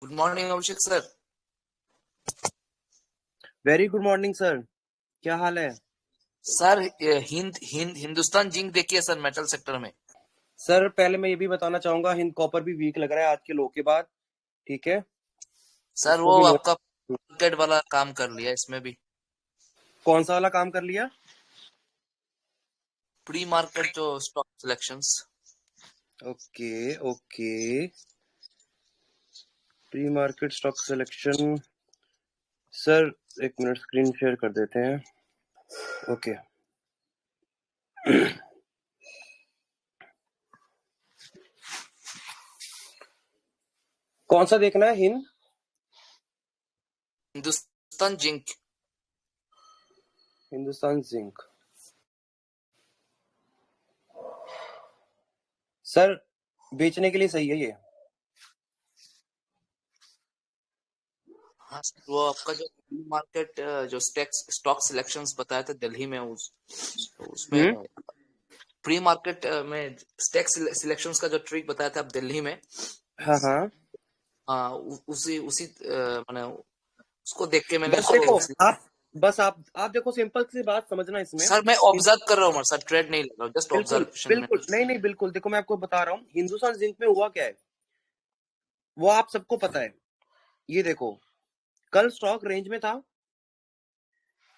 Good morning Abhishek sir. Very good morning sir. क्या हाल है सर हिंदुस्तान जिंक देखिए सर मेटल सेक्टर में। सर? पहले मैं ये भी बताना चाहूंगा, हिंद कॉपर भी वीक लग रहा है आज के लो के बाद। ठीक है, सर उसको वो भी नो। आपका मार्केट वाला काम कर लिया इसमें भी। कौन सा वाला काम कर लिया? प्री मार्केट जो stock selections. Okay okay, pre market stock selection. Sir एक मिनट, स्क्रीन शेयर कर देते हैं। ओके कौन सा देखना है? Hindustan zinc. Hindustan zinc. Sir बेचने के लिए सही है ये। हाँ सर, वो आपका जो प्री मार्केट जो स्टॉक सिलेक्शंस बताया था दिल्ली में उसमें हम्म। प्री मार्केट में स्टॉक सिलेक्शंस का जो ट्रिक बताया था आप दिल्ली में। हाँ हाँ, हाँ उसी उसी मैंने उसको देख के मैंने बस देखो उसको। आप देखो, सिंपल सी बात समझना इसमें। सर मैं ऑब्जर्व कर रहा हूँ सर, ट्रेड नहीं ले रहा हूँ, जस्ट बिल्कुल ऑब्जर्वेशन में। बिल्कुल, नहीं नहीं, बिल्कुल देखो, मैं आपको बता रहा हूँ हिंदुस्तान जिंक में हुआ क्या है, वो आप सबको पता है। ये देखो, कल स्टॉक रेंज में था।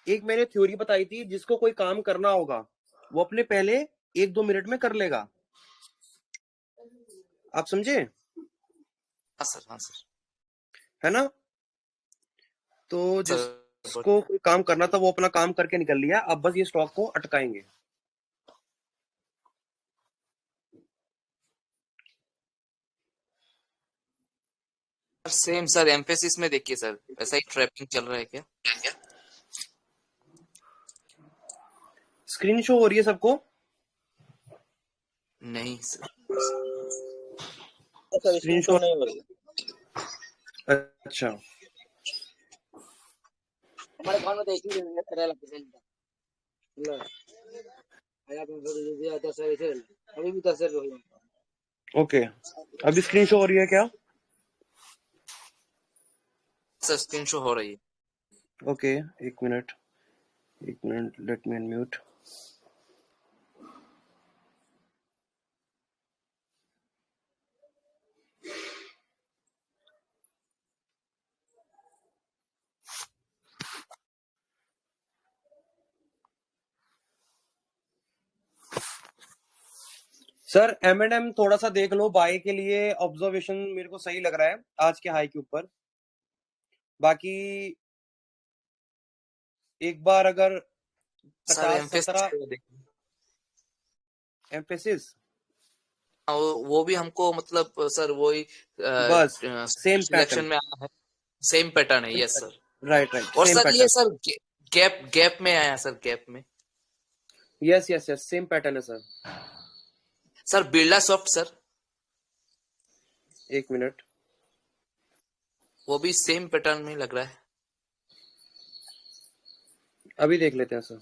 एक मैंने थ्योरी बताई थी, जिसको कोई काम करना होगा वो अपने पहले 1-2 मिनट में कर लेगा। आप समझे? हाँ सर, हाँ सर। है ना? तो सर जिसको कोई काम करना था वो अपना काम करके निकल लिया, अब बस ये स्टॉक को अटकाएंगे। सेम सर, एम्फेसिस में देखिए सर, ऐसा ही ट्रैपिंग चल रहा है क्या? स्क्रीन शो हो रही है सबको? नहीं sir. Sir screen screen show? Show नहीं हो रही। अच्छा, हमारे घर में तो एक ही दिन है तेरा लोकेशन का। लो आया तुम फोटो दे दिया 10 ऐसे अभी भी 10 हो गया। ओके। अभी स्क्रीन शो हो रही है क्या? सर स्क्रीन शो हो रही है। ओके, एक मिनट, एक minute, let me unmute. Sir M&M थोड़ा सा देख लो बाय के लिए, ऑब्जर्वेशन मेरे को सही लग रहा है आज के हाई के ऊपर। बाकी एक बार अगर सर 50-17 एम्फेसिस को देखिए। एम्फेसिस, वो भी हमको मतलब सर वही बस सेम सिलेक्शन पैटर्न। में आया है। सेम पैटर्न है, यस सर। राइट राइट, और सेम सर ये पैटर्न। सर गैप गैप में आया सर, गैप में। Yes yes yes, same pattern है sir. Sir Birlasoft sir, एक मिनट, वो भी सेम पैटर्न में लग रहा है। अभी देख लेते हैं सर।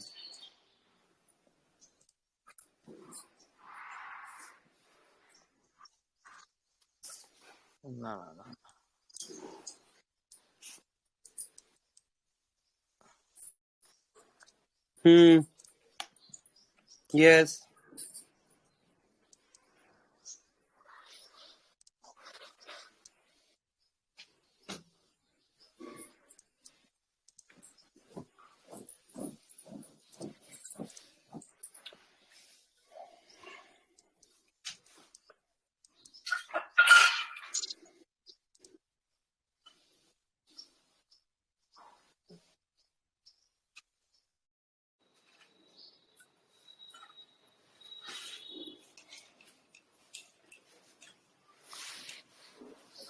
ना ना। यस।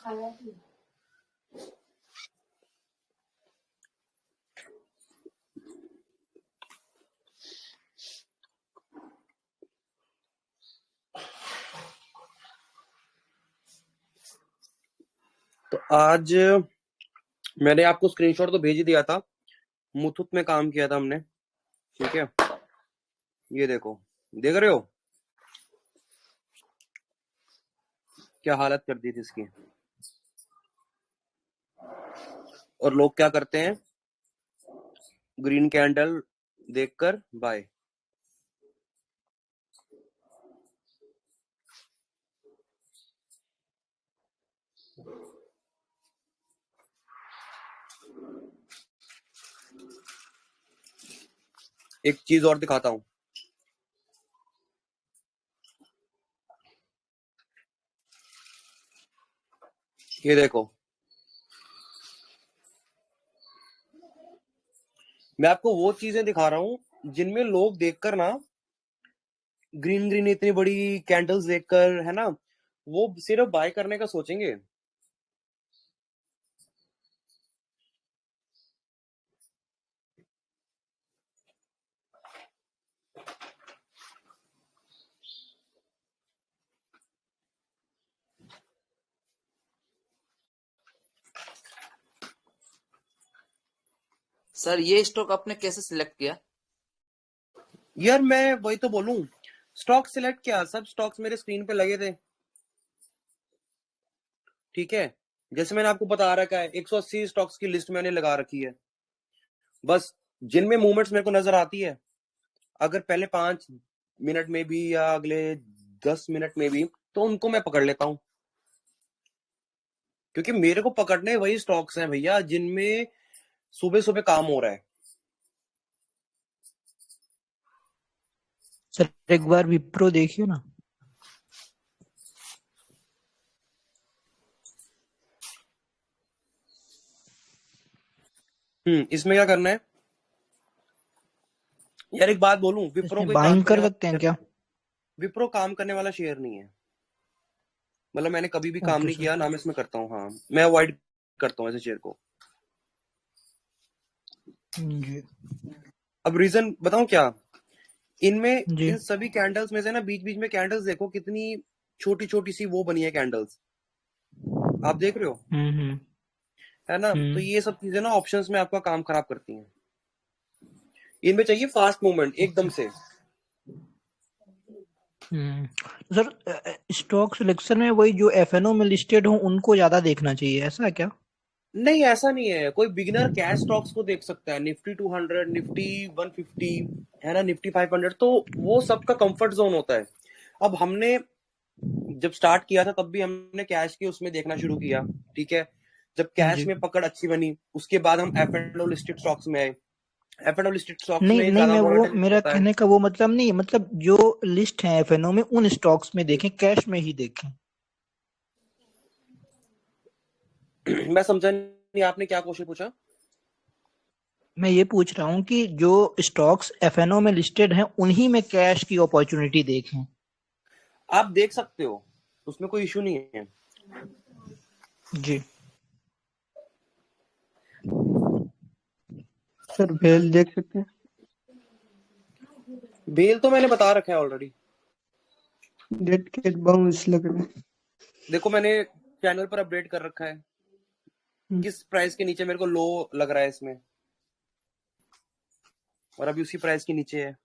तो आज मैंने आपको स्क्रीनशॉट तो भेज ही दिया था, मुथुट में काम किया था हमने। ठीक है, ये देखो, देख रहे हो क्या हालत कर दी थी इसकी। और लोग क्या करते हैं, ग्रीन कैंडल देखकर बाय। एक चीज और दिखाता हूं, ये देखो, मैं आपको वो चीजें दिखा रहा हूं जिनमें लोग देखकर ना, ग्रीन ग्रीन इतनी बड़ी कैंडल्स देखकर, है ना, वो सिर्फ बाय करने का सोचेंगे। सर ये स्टॉक आपने कैसे सिलेक्ट किया? यार मैं वही तो बोलूं, स्टॉक सिलेक्ट किया, सब स्टॉक्स मेरे स्क्रीन पे लगे थे, ठीक है। जैसे मैंने आपको बता रखा है 180 स्टॉक्स की लिस्ट मैंने लगा रखी है, बस जिनमें मूवमेंट्स मेरे को नजर आती है, अगर पहले 5 मिनट में भी या अगले 10 मिनट में भी, तो उनको मैं पकड़ लेता हूं, क्योंकि मेरे को पकड़ने वही स्टॉक्स हैं भैया जिनमें सुबह सुबह काम हो रहा है। सर एक बार विप्रो देखिए ना। इसमें क्या करना है यार, एक बात बोलूं, विप्रो इसमें कोई काम बाइंग करने कर वाला सकते हैं शेयर, क्या? विप्रो काम करने वाला शेयर नहीं है, मतलब मैंने कभी भी काम ओके नहीं सर। किया ना, मैं इसमें करता हूँ, हाँ मैं अवॉइड करता हूँ ऐसे शेयर को। जी अब रीजन बताऊं क्या, इनमें जी। इन सभी कैंडल्स में से ना, बीच बीच में कैंडल्स देखो कितनी छोटी छोटी सी वो बनी है कैंडल्स, आप देख रहे हो, हम्म। है ना। तो ये सब चीजें ना ऑप्शंस में आपका काम खराब करती हैं, इनमें चाहिए फास्ट मूवमेंट एकदम से। तो सर स्टॉक सिलेक्शन में वही जो एफएनओ में लिस्टेड हो उनको ज्यादा देखना चाहिए, ऐसा है क्या? नहीं ऐसा नहीं है, कोई बिगिनर कैश स्टॉक्स को देख सकता है, निफ्टी 200, निफ्टी 150, है ना, निफ्टी 500, तो वो सबका कंफर्ट जोन होता है। अब हमने जब स्टार्ट किया था तब भी हमने कैश के उसमें देखना शुरू किया, ठीक है। जब कैश जी में पकड़ अच्छी बनी, उसके बाद हम F and O listed stocks में आए। F and O listed stocks नहीं में नहीं, ज्यादा मैं वो वोलेटिलिटी मेरा होता है। कहने का वो मतलब नहीं है, मतलब जो लिस्ट है एफएनओ में उन स्टॉक्स में देखें, कैश में ही देखें। मैं समझा नहीं, आपने क्या क्वेश्चन पूछा? मैं ये पूछ रहा हूँ कि जो स्टॉक्स एफएनओ में लिस्टेड हैं उन्हीं में कैश की अपॉर्चुनिटी देखें। आप देख सकते हो, उसमें कोई इशू नहीं है। जी सर, वेल देख सकते हैं। बेल तो मैंने बता रखा है ऑलरेडी, डेट के बाउंस लग रहे हैं। देखो मैंने चैनल पर अपडेट कर रखा है, किस प्राइस के नीचे मेरे को लो लग रहा है इसमें, और अभी उसी प्राइस के नीचे है।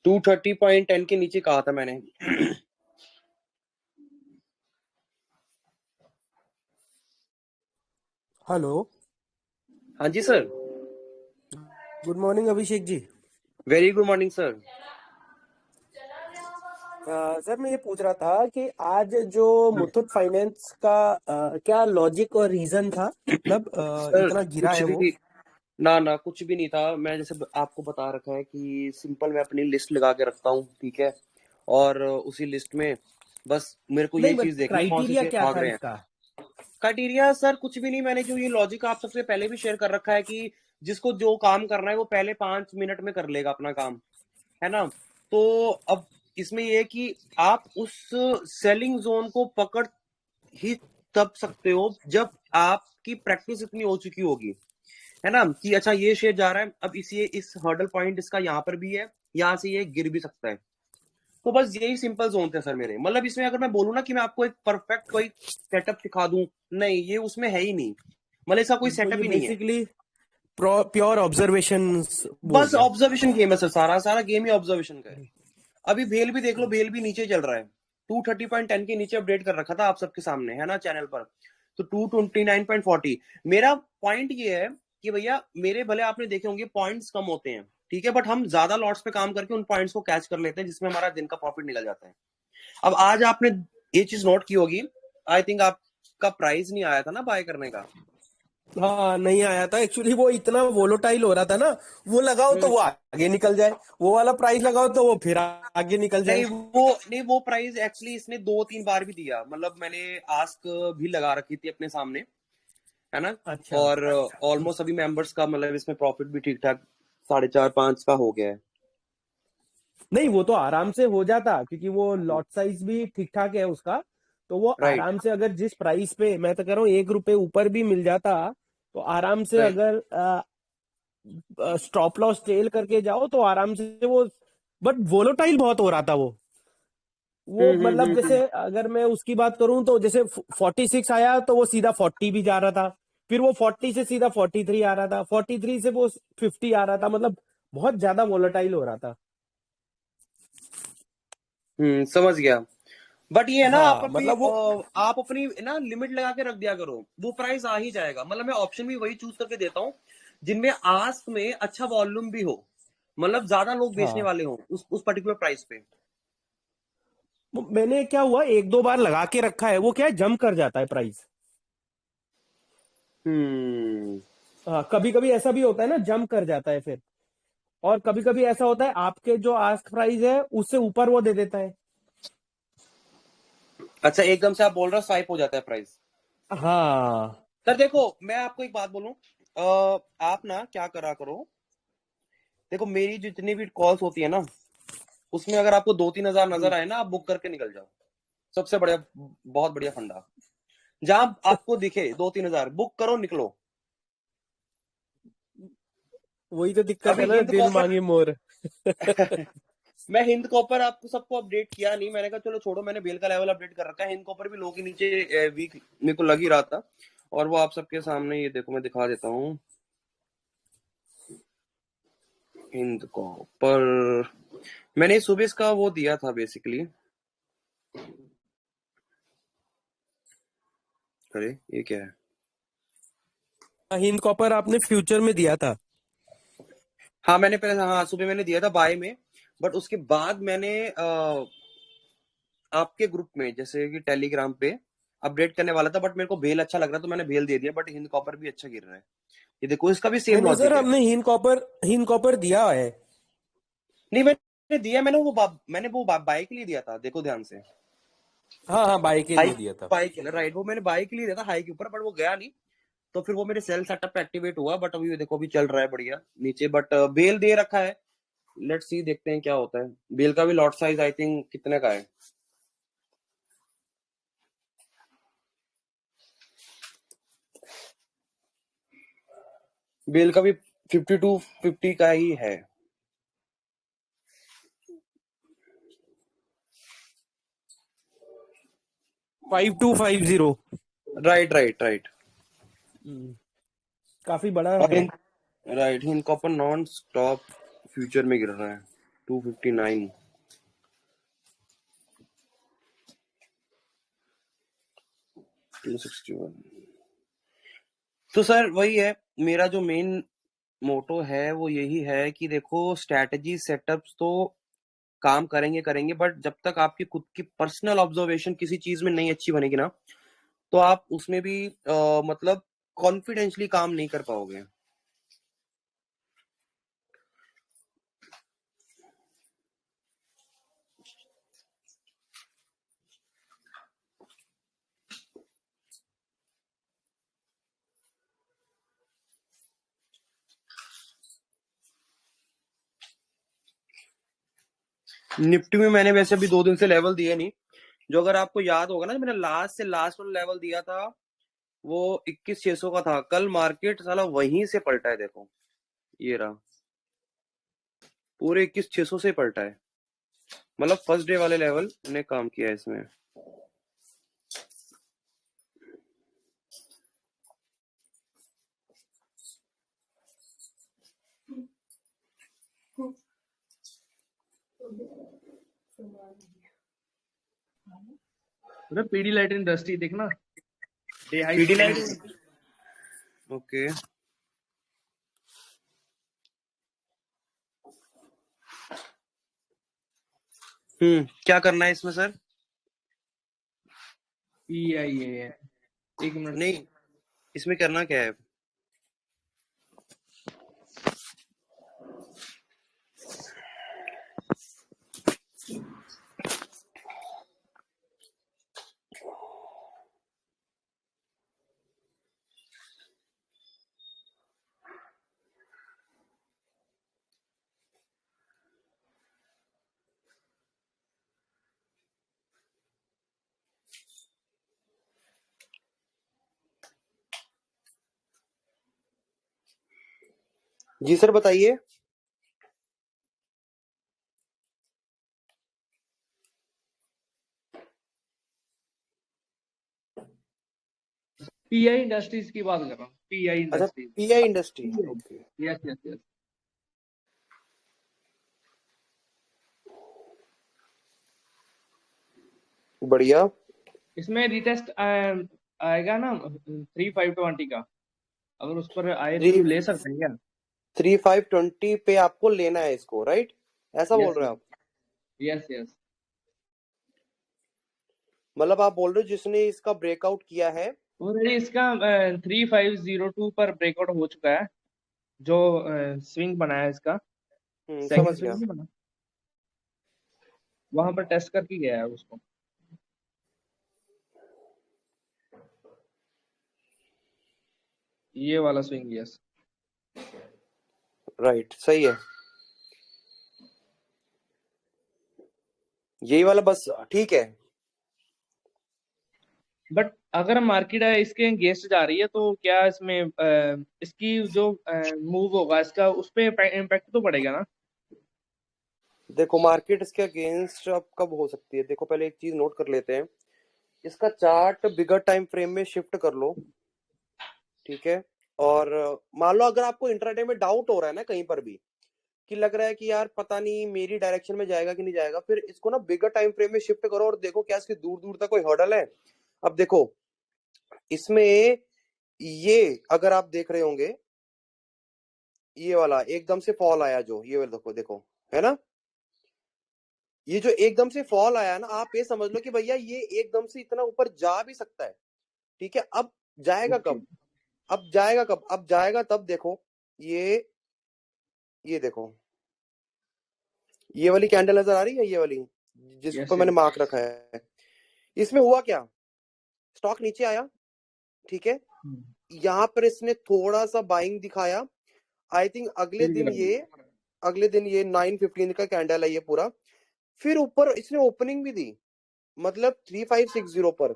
$230.10 के नीचे कहा था मैंने। हेलो, हाँ जी sir. Good morning Abhishek ji. Very good morning sir. Sir मैं ये पूछ रहा था कि आज जो मुथूट फाइनेंस का क्या लॉजिक और रीजन था, मतलब सर इतना गिरा कुछ है वो? भी ना कुछ भी नहीं था, मैं जैसे आपको बता रखा है कि सिंपल मैं अपनी लिस्ट लगा के रखता हूँ, ठीक है, और उसी लिस्ट में बस मेरे को नहीं, ये बट चीज देखनी कौन से क्राइटेरिया शेयर क्या भाग था रहे हैं। इसका? क्राइटेरिया सर कुछ भी नहीं, मैंने जो ये लॉजिक आप सबसे पहले भी शेयर कर रखा है कि जिसको जो काम करना है वो पहले 5 मिनट में कर लेगा अपना काम, है ना। तो अब इसमें ये है कि आप उस सेलिंग जोन को पकड़ ही तब सकते हो जब आपकी प्रैक्टिस इतनी हो चुकी होगी, है ना, कि अच्छा ये शेयर जा रहा है, अब इस हर्डल पॉइंट इसका यहाँ पर भी है, यहाँ से ये गिर भी सकता है, तो बस यही सिंपल जोन थे सर मेरे। मतलब इसमें अगर मैं बोलूँ ना कि मैं आपको एक परफेक्ट कोई सेटअप सिखा दूं, नहीं, ये उसमें है ही नहीं। मतलब इसका कोई तो सेटअप ये ही नहीं है। बेसिकली प्योर ऑब्जर्वेशन बोल बस दिया। ऑब्जर्वेशन गेम है सर, सारा सारा गेम ही ऑब्जर्वेशन का है। अभी भेल भी देख लो, भेल भी नीचे चल रहा है। 230.10 के नीचे अपडेट कर रखा था आप सबके सामने, है ना, चैनल पर। तो 229.40। मेरा पॉइंट ये है कि भैया मेरे भले आपने देखे होंगे पॉइंट्स कम होते हैं, ठीक है, बट हम ज्यादा लॉट्स पे काम करके उन पॉइंट्स को कैच कर लेते हैं, जिसमें हमारा दिन का प्रॉफिट निकल जाता है। अब आज आपने ये चीज नोट की होगी, आई थिंक आपका प्राइस नहीं आया था ना बाय करने का। हाँ, नहीं आया था एक्चुअली, वो इतना वोलोटाइल हो रहा था ना, वो लगाओ तो वो आगे निकल जाए, वो वाला प्राइस लगाओ तो वो फिर आगे निकल जाए। नहीं वो प्राइस एक्चुअली इसने 2-3 बार भी दिया। मतलब मैंने आस्क भी लगा रखी थी अपने सामने, है ना। अच्छा। और ऑलमोस्ट सभी मेंबर्स का मतलब इसमें प्रॉफिट भी ठीक ठाक 4.5-5 का हो गया है। नहीं, वो तो आराम से हो जाता क्योंकि वो लॉट साइज भी ठीक ठाक है उसका, तो वो राइट आराम से, अगर जिस प्राइस पे मैं तो कह रहा हूँ 1 रुपए ऊपर भी मिल जाता तो आराम से, राइट। अगर स्टॉप लॉस टेल करके जाओ तो आराम से वो, बट वोलोटाइल बहुत हो रहा था वो मतलब जैसे हम्म। अगर मैं उसकी बात करूं तो जैसे 46 आया तो वो सीधा 40 भी जा रहा था, फिर वो 40 से सीधा 43 आ रहा था, 43 से वो 50 आ रहा था, मतलब बहुत ज्यादा वोलेटाइल हो रहा था। समझ गया। बट ये है ना, हाँ मतलब वो, आप अपनी ना लिमिट लगा के रख दिया करो, वो प्राइस आ ही जाएगा। मतलब मैं ऑप्शन भी वही चूज करके देता हूँ जिनमें आस्क में अच्छा वॉल्यूम भी हो, मतलब ज्यादा लोग बेचने हाँ, वाले हो उस पर्टिकुलर प्राइस पे। मैंने क्या हुआ, 1-2 बार लगा के रखा है, वो क्या है, जंप कर जाता है प्राइस। हम्म। हाँ, कभी कभी ऐसा भी होता है ना, जंप कर जाता है फिर, और कभी कभी ऐसा होता है आपके जो आस्क प्राइस है उससे ऊपर वो दे देता है। अच्छा, एकदम से आप बोल रहे हो स्वाइप हो जाता है प्राइस। हाँ। सर देखो, मैं आपको एक बात बोलूं, आप ना क्या करा करो, देखो मेरी जितनी भी कॉल्स होती है ना, उसमें अगर आपको 2-3 हजार नजर आए ना, आप बुक करके निकल जाओ। सबसे बढ़िया, बहुत बढ़िया फंडा। जहां आपको दिखे 2-3 हजार, बुक करो, निकलो। वही तो दिक्कत है अभी ना, हिंद दिल कॉपर मांगे मोर। मैं हिंद कॉपर आपको सबको अपडेट किया नहीं, मैंने कहा चलो छोड़ो, मैंने बेल का लेवल अपडेट कर रखा है। हिंद कॉपर भी लो के नीचे वीक मेरे को लग ही रहा था, और वो आप सबके सामने, ये देखो मैं दिखा देता हूँ। हिंद कॉपर मैंने सुबह का वो दिया था बेसिकली। अरे ये क्या है? हिंद कॉपर आपने फ्यूचर में दिया था। हाँ मैंने पहले, हाँ सुबह मैंने दिया था बाय में, बट उसके बाद मैंने आपके ग्रुप में जैसे कि टेलीग्राम पे अपडेट करने वाला था, बट मेरे को भेल अच्छा लग रहा तो मैंने भेल दे दिया। बट हिंद कॉपर भी अच्छा गिर रहा है, ये देखो इसका भी नहीं सेम नहीं सर, लॉजिक है। हमने हिंद कॉपर दिया है। नहीं मैंने दिया, मैंने वो बाय के लिए दिया था, देखो ध्यान से। हाँ हाँ, बाई के हाई लिए दिया था। बाय के लिए, राइट, वो मैंने बाय के लिए दिया था हाई के ऊपर, बट वो गया नहीं। तो फिर वो मेरे सेल सेटअप पे एक्टिवेट हुआ, बट अभी देखो अभी चल रहा है बढ़िया नीचे, बट बेल दे रखा है। लेट्स सी, देखते हैं क्या होता है। बेल का भी लॉट साइज आई थिंक कितने का है। बेल का भी 52-50 का ही है। 5250। Right right right. काफी बड़ा और है। Right, Hind copper non stop future में गिर रहा है 259, 261। तो सर वही है, मेरा जो मेन मोटो है वो यही है कि देखो स्ट्रैटेजी सेटअप्स तो काम करेंगे करेंगे, बट जब तक आपकी खुद की पर्सनल ऑब्जर्वेशन किसी चीज में नहीं अच्छी बनेगी ना, तो आप उसमें भी मतलब कॉन्फिडेंशली काम नहीं कर पाओगे। निफ्टी में मैंने वैसे भी 2 दिन से लेवल दिए नहीं। जो अगर आपको याद होगा ना, मैंने लास्ट से लास्ट वाला लेवल दिया था वो 21,600 का था। कल मार्केट साला वहीं से पलटा है, देखो ये रहा, पूरे 21,600 से पलटा है मतलब फर्स्ट डे वाले लेवल ने काम किया है इसमें। पीडीलाइट इंडस्ट्री देखना, डे हाई पीडीलाइट, ओके। क्या करना है इसमें सर? PIA है, एक मिनट। नहीं, इसमें करना क्या है? जी सर बताइए। PI इंडस्ट्रीज की बात कर रहा हूँ, PI अच्छा, industries. Pi industry, okay. Yes yes yes. बढ़िया। इसमें रिटेस्ट आएगा ना 3520 का, अगर उस पर आए तो थ्री ले सकते हैं क्या? 3520 पे आपको लेना है इसको, राइट? ऐसा बोल रहे हो आप? Yes yes. मतलब आप बोल रहे हो जिसने इसका ब्रेकआउट किया है, ऑलरेडी इसका 3502 पर ब्रेकआउट हो चुका है, जो स्विंग बना है इसका, सेकंड समझ स्विंग गया। नहीं बना, वहां पर टेस्ट करके गया है उसको। ये वाला स्विंग, यस राइट, सही है। यही वाला बस, ठीक है। बट अगर मार्केट है इसके अगेंस्ट जा रही है तो क्या इसमें इसकी जो मूव होगा इसका उस पर इम्पैक्ट तो पड़ेगा ना? देखो मार्केट इसके अगेंस्ट अब कब हो सकती है, देखो पहले एक चीज नोट कर लेते हैं। इसका चार्ट बिगर टाइम फ्रेम में शिफ्ट कर लो, ठीक है? और मान लो अगर आपको इंट्राडे में डाउट हो रहा है ना कहीं पर भी, कि लग रहा है कि यार पता नहीं मेरी डायरेक्शन में जाएगा कि नहीं जाएगा, फिर इसको ना बिगर टाइम फ्रेम में शिफ्ट करो और देखो क्या इसकी दूर दूर तक कोई हर्डल है। अब देखो इसमें ये अगर आप देख रहे होंगे, ये वाला एकदम से फॉल आया जो, ये वाला देखो देखो, है ना? ये जो एकदम से फॉल आया ना, आप ये समझ लो कि भैया ये एकदम से इतना ऊपर जा भी सकता है, ठीक है? अब जाएगा कब? अब जाएगा कब? अब जाएगा तब देखो, ये देखो, ये वाली कैंडल नजर आ रही है, ये वाली जिसके ऊपर मैंने मार्क रखा है। इसमें हुआ क्या? स्टॉक नीचे आया, ठीक है? यहां पर इसने थोड़ा सा बाइंग दिखाया। आई थिंक अगले दिन ये 915 का कैंडल है ये पूरा। फिर ऊपर इसने ओपनिंग भी दी, मतलब 3560 पर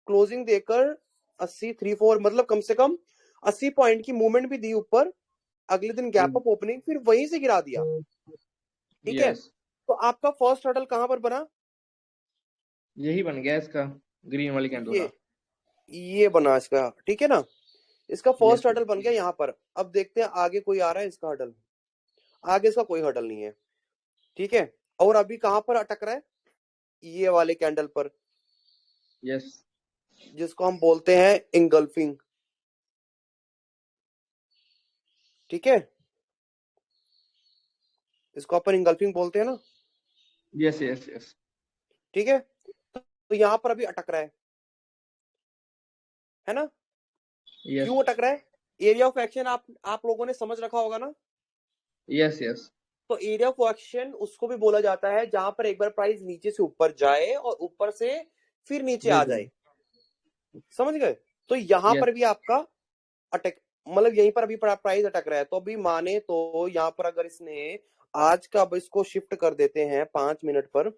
क्लोजिंग देकर 8034, मतलब कम से कम 80 पॉइंट की मूवमेंट भी दी ऊपर। अगले दिन गैप अप ओपनिंग, फिर वहीं से गिरा दिया, ठीक है? तो आपका फर्स्ट हर्डल कहां पर बना? यही बन गया इसका ग्रीन वाली कैंडल, ये बना इसका, ठीक है ना? इसका फर्स्ट हर्डल बन गया यहाँ पर। अब देखते हैं आगे कोई आ रहा है इसका हर्डल, आगे इसका कोई हर्डल नहीं है, ठीक है? और अभी कहां पर अटक रहा है? ये वाले कैंडल पर, यस, जिसको हम बोलते हैं इंगल्फिंग, ठीक है? इसको अपन इंगल्फिंग बोलते हैं ना? यस यस यस, ठीक है? तो यहां पर अभी अटक रहा है ना? क्यों अटक रहा है? एरिया ऑफ एक्शन आप लोगों ने समझ रखा होगा ना? Yes yes. तो एरिया ऑफ एक्शन उसको भी बोला जाता है जहां पर एक बार प्राइस नीचे से ऊपर जाए और ऊपर से फिर नीचे आ जाए, समझ गए? तो यहां पर भी आपका अटक, मतलब यहीं पर अभी प्राइस अटक रहा है। तो अभी माने तो यहाँ पर अगर इसने आज का, अब इसको शिफ्ट कर देते हैं 5 मिनट पर,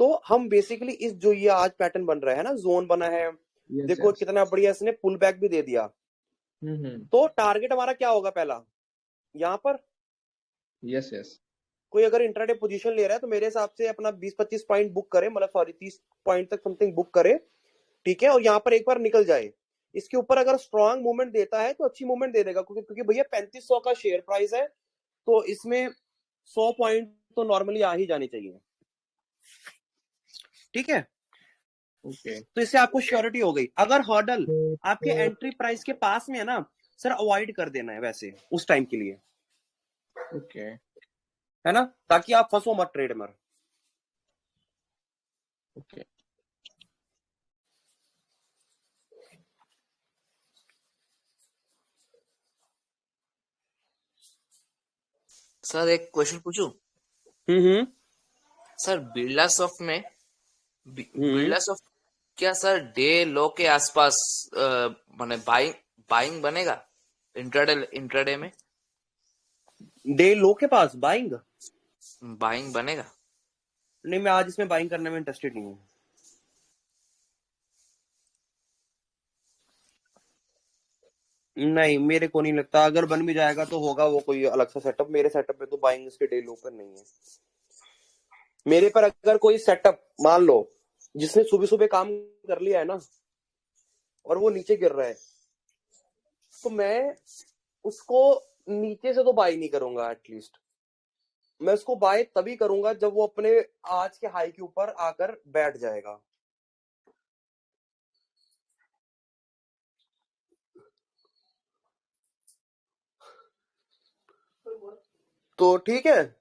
तो हम बेसिकली इस जो ये आज पैटर्न बन रहा है ना, जोन बना है, देखो कितना बढ़िया इसने पुल बैक भी दे दिया। तो टारगेट हमारा क्या होगा पहला? यहाँ पर यस यस, कोई अगर इंट्राडे पोजीशन ले रहा है तो मेरे हिसाब से अपना 20-25 पॉइंट बुक करे, मतलब सॉरी 30 पॉइंट तक समथिंग बुक करे, ठीक है, और यहाँ पर एक बार निकल जाए। इसके ऊपर अगर स्ट्रॉन्ग मूवमेंट देता है तो अच्छी मूवमेंट दे देगा, क्योंकि भैया 3500 का शेयर प्राइस है, तो इसमें 100 पॉइंट तो नॉर्मली आ ही जानी चाहिए, ठीक है। ओके तो इससे आपको श्योरिटी हो गई। अगर हर्डल आपके एंट्री प्राइस के पास में है ना सर, अवॉइड कर देना है वैसे उस टाइम के लिए, ओके है ना, ताकि आप फंसो मत ट्रेड में। ओके सर एक क्वेश्चन पूछूं? सर बिरला सॉफ्ट में बिरला सॉफ्ट क्या सर डे लो के आसपास माने बाइंग बनेगा इंट्राडे में? डे लो के पास बाइंग बनेगा? नहीं, मैं आज इसमें बाइंग करने में इंटरेस्टेड नहीं हूँ। नहीं, मेरे को नहीं लगता। अगर बन भी जाएगा तो होगा वो कोई अलग सा सेटअप। मेरे सेटअप पे तो बाइंग इसके डे लो पर नहीं है। मेरे पर अगर कोई सेटअप मान लो जिसने सुबह सुबह काम कर लिया है ना और वो नीचे गिर रहा है, तो मैं उसको नीचे से तो बाय नहीं करूंगा। एटलीस्ट मैं उसको बाय तभी करूंगा जब वो अपने आज के हाई के ऊपर आकर बैठ जाएगा। तो ठीक है,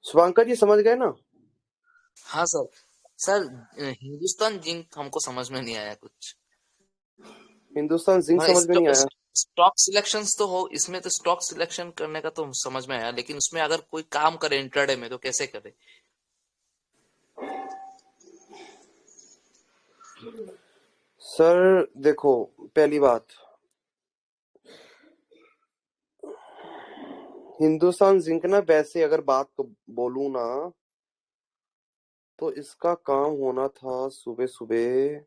शुभांकर जी समझ गए ना? हाँ सर। सर हिंदुस्तान जिंक हमको समझ में नहीं आया कुछ। हिंदुस्तान जिंक समझ में नहीं आया। स्टॉक सिलेक्शंस तो हो इसमें, तो स्टॉक सिलेक्शन करने का तो समझ में आया, लेकिन उसमें अगर कोई काम करे इंट्राडे में तो कैसे करे? सर देखो, पहली बात, हिंदुस्तान जिंक ना, वैसे अगर बात को बोलूं ना तो इसका काम होना था सुबह सुबह।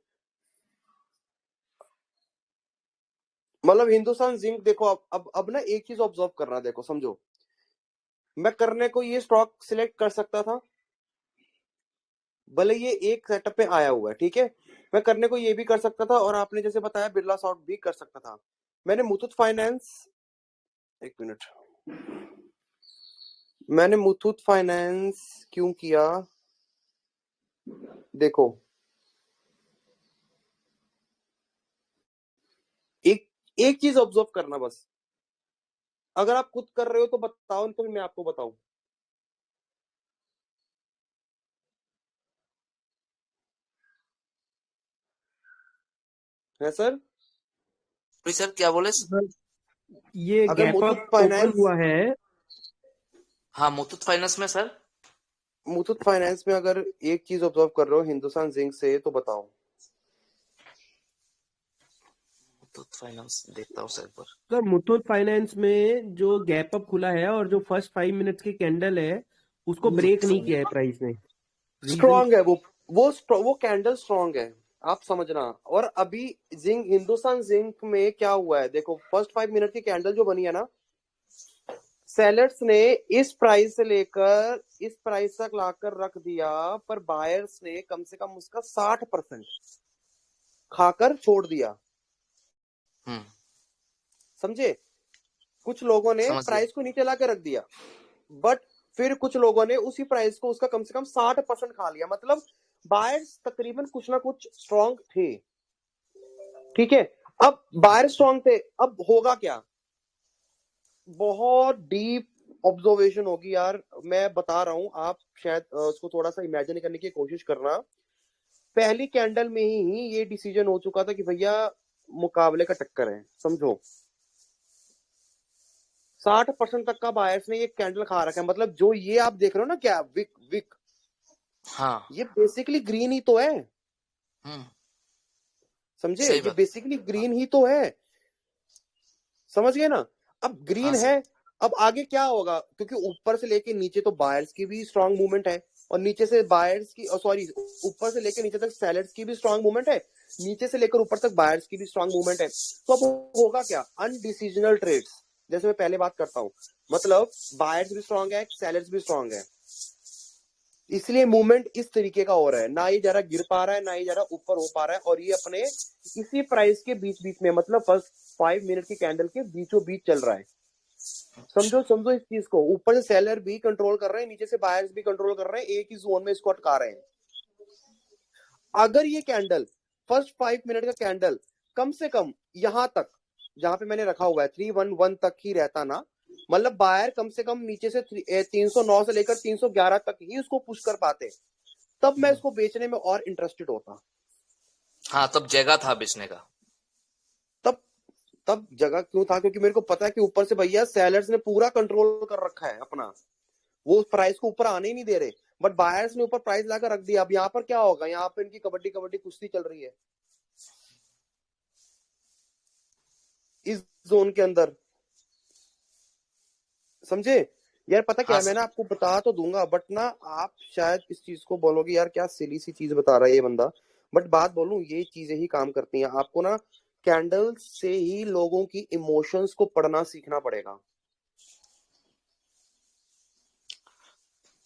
मतलब हिंदुस्तान जिंक देखो, अब ना एक चीज ऑब्जर्व करना, देखो समझो, मैं करने को ये स्टॉक सिलेक्ट कर सकता था, भले ये एक सेटअप पे आया हुआ है, ठीक है, मैं करने को ये भी कर सकता था, और आपने जैसे बताया बिरला सॉफ्ट भी कर सकता था। मैंने मुथूट फाइनेंस, एक मिनट, मैंने मुथूट फाइनेंस क्यों किया? देखो, एक चीज ऑब्जर्व करना बस, अगर आप खुद कर रहे हो तो बताओ, तो मैं आपको बताऊं। है सर? सर क्या बोले? ये अगर gap Muthoot up finance, open हुआ है। हाँ मुथूट फाइनेंस में सर। मुथूट फाइनेंस में अगर एक चीज ऑब्जर्व कर रहे हो हिंदुस्तान जिंक से, तो बताओ। मुथूट फाइनेंस देखता हूँ सर एक बार। सर मुथूट फाइनेंस में जो गैप अप खुला है और जो फर्स्ट 5 मिनट्स की कैंडल है उसको ब्रेक नहीं किया है प्राइस ने। रीजन स्ट्रॉन्ग है वो कैंडल स्ट्रॉन्ग है, आप समझना। और अभी हिंदुस्तान जिंक में क्या हुआ है, देखो फर्स्ट 5 मिनट की कैंडल जो बनी है ना, सेलर्स ने इस प्राइस से लेकर इस प्राइस तक लाकर रख दिया, पर बायर्स ने कम से कम उसका 60% खाकर छोड़ दिया। समझे? कुछ लोगों ने प्राइस को नीचे लाकर रख दिया, बट फिर कुछ लोगों ने उसी प्राइस को उसका कम से कम 60% खा लिया। मतलब बायर्स तकरीबन कुछ ना कुछ स्ट्रॉन्ग थे, ठीक है। अब बायर स्ट्रॉन्ग थे, अब होगा क्या? बहुत डीप ऑब्जर्वेशन होगी यार, मैं बता रहा हूं, आप शायद उसको थोड़ा सा इमेजिन करने की कोशिश करना। पहली कैंडल में ही ये डिसीजन हो चुका था कि भैया मुकाबले का टक्कर है, समझो 60% तक का बायर्स ने ये कैंडल खा रखा है। मतलब जो ये आप देख रहे हो ना, क्या विक हाँ। ये बेसिकली ग्रीन ही तो है, हम्म। समझे? सही ये बात। बेसिकली ग्रीन ही तो है, समझ गए ना? अब हाँ ग्रीन सर। है, अब आगे क्या होगा? क्योंकि ऊपर से लेके नीचे तो बायर्स की भी स्ट्रांग मूवमेंट है, और नीचे से बायर्स की, सॉरी, ऊपर से लेके नीचे तक सेलर्स की भी स्ट्रांग मूवमेंट है, नीचे से लेकर ऊपर तक बायर्स की भी स्ट्रांग मूवमेंट है। तो अब होगा क्या? अनडिसीजनल ट्रेड्स, जैसे मैं पहले बात करता हूँ, मतलब बायर्स भी स्ट्रांग है, सेलर्स भी स्ट्रांग है, इसलिए मूवमेंट इस तरीके का हो रहा है, ना ये जरा गिर पा रहा है, ना ये जरा ऊपर हो पा रहा है, और ये अपने इसी प्राइस के बीच बीच में, मतलब फर्स्ट 5 मिनट की कैंडल के बीचों बीच चल रहा है। समझो समझो इस चीज को, ऊपर से सेलर भी कंट्रोल कर रहे हैं, नीचे से बायर्स भी कंट्रोल कर रहे हैं, एक ही जोन में इसको अटका रहे हैं। अगर ये कैंडल फर्स्ट 5 मिनट का कैंडल कम से कम यहां तक, जहां पे मैंने रखा हुआ है 311 तक ही रहता ना, मतलब बायर कम से कम नीचे से 309 से लेकर 311 तक ही उसको पुश कर पाते, तब मैं इसको बेचने में और इंटरेस्टेड होता। हाँ, तब जगह था बेचने का। तब तब जगह क्यों था? क्योंकि मेरे को पता है कि ऊपर से भैया सेलर्स ने पूरा कंट्रोल कर रखा है अपना, वो उस प्राइस को ऊपर आने ही नहीं दे रहे, बट बायर्स ने ऊपर प्राइस लाकर रख दिया। अब यहाँ पर क्या होगा? यहाँ पर इनकी कबड्डी कबड्डी कुश्ती चल रही है इस जोन के अंदर, समझे? यार पता क्या हाँ है, मैं सर। ना आपको बता तो दूंगा, बट ना आप शायद इस चीज को बोलोगे यार क्या सिली सी चीज बता रहा है ये बंदा, बट बात बोलूं, ये चीजें ही काम करती हैं। आपको ना कैंडल से ही लोगों की इमोशंस को पढ़ना सीखना पड़ेगा।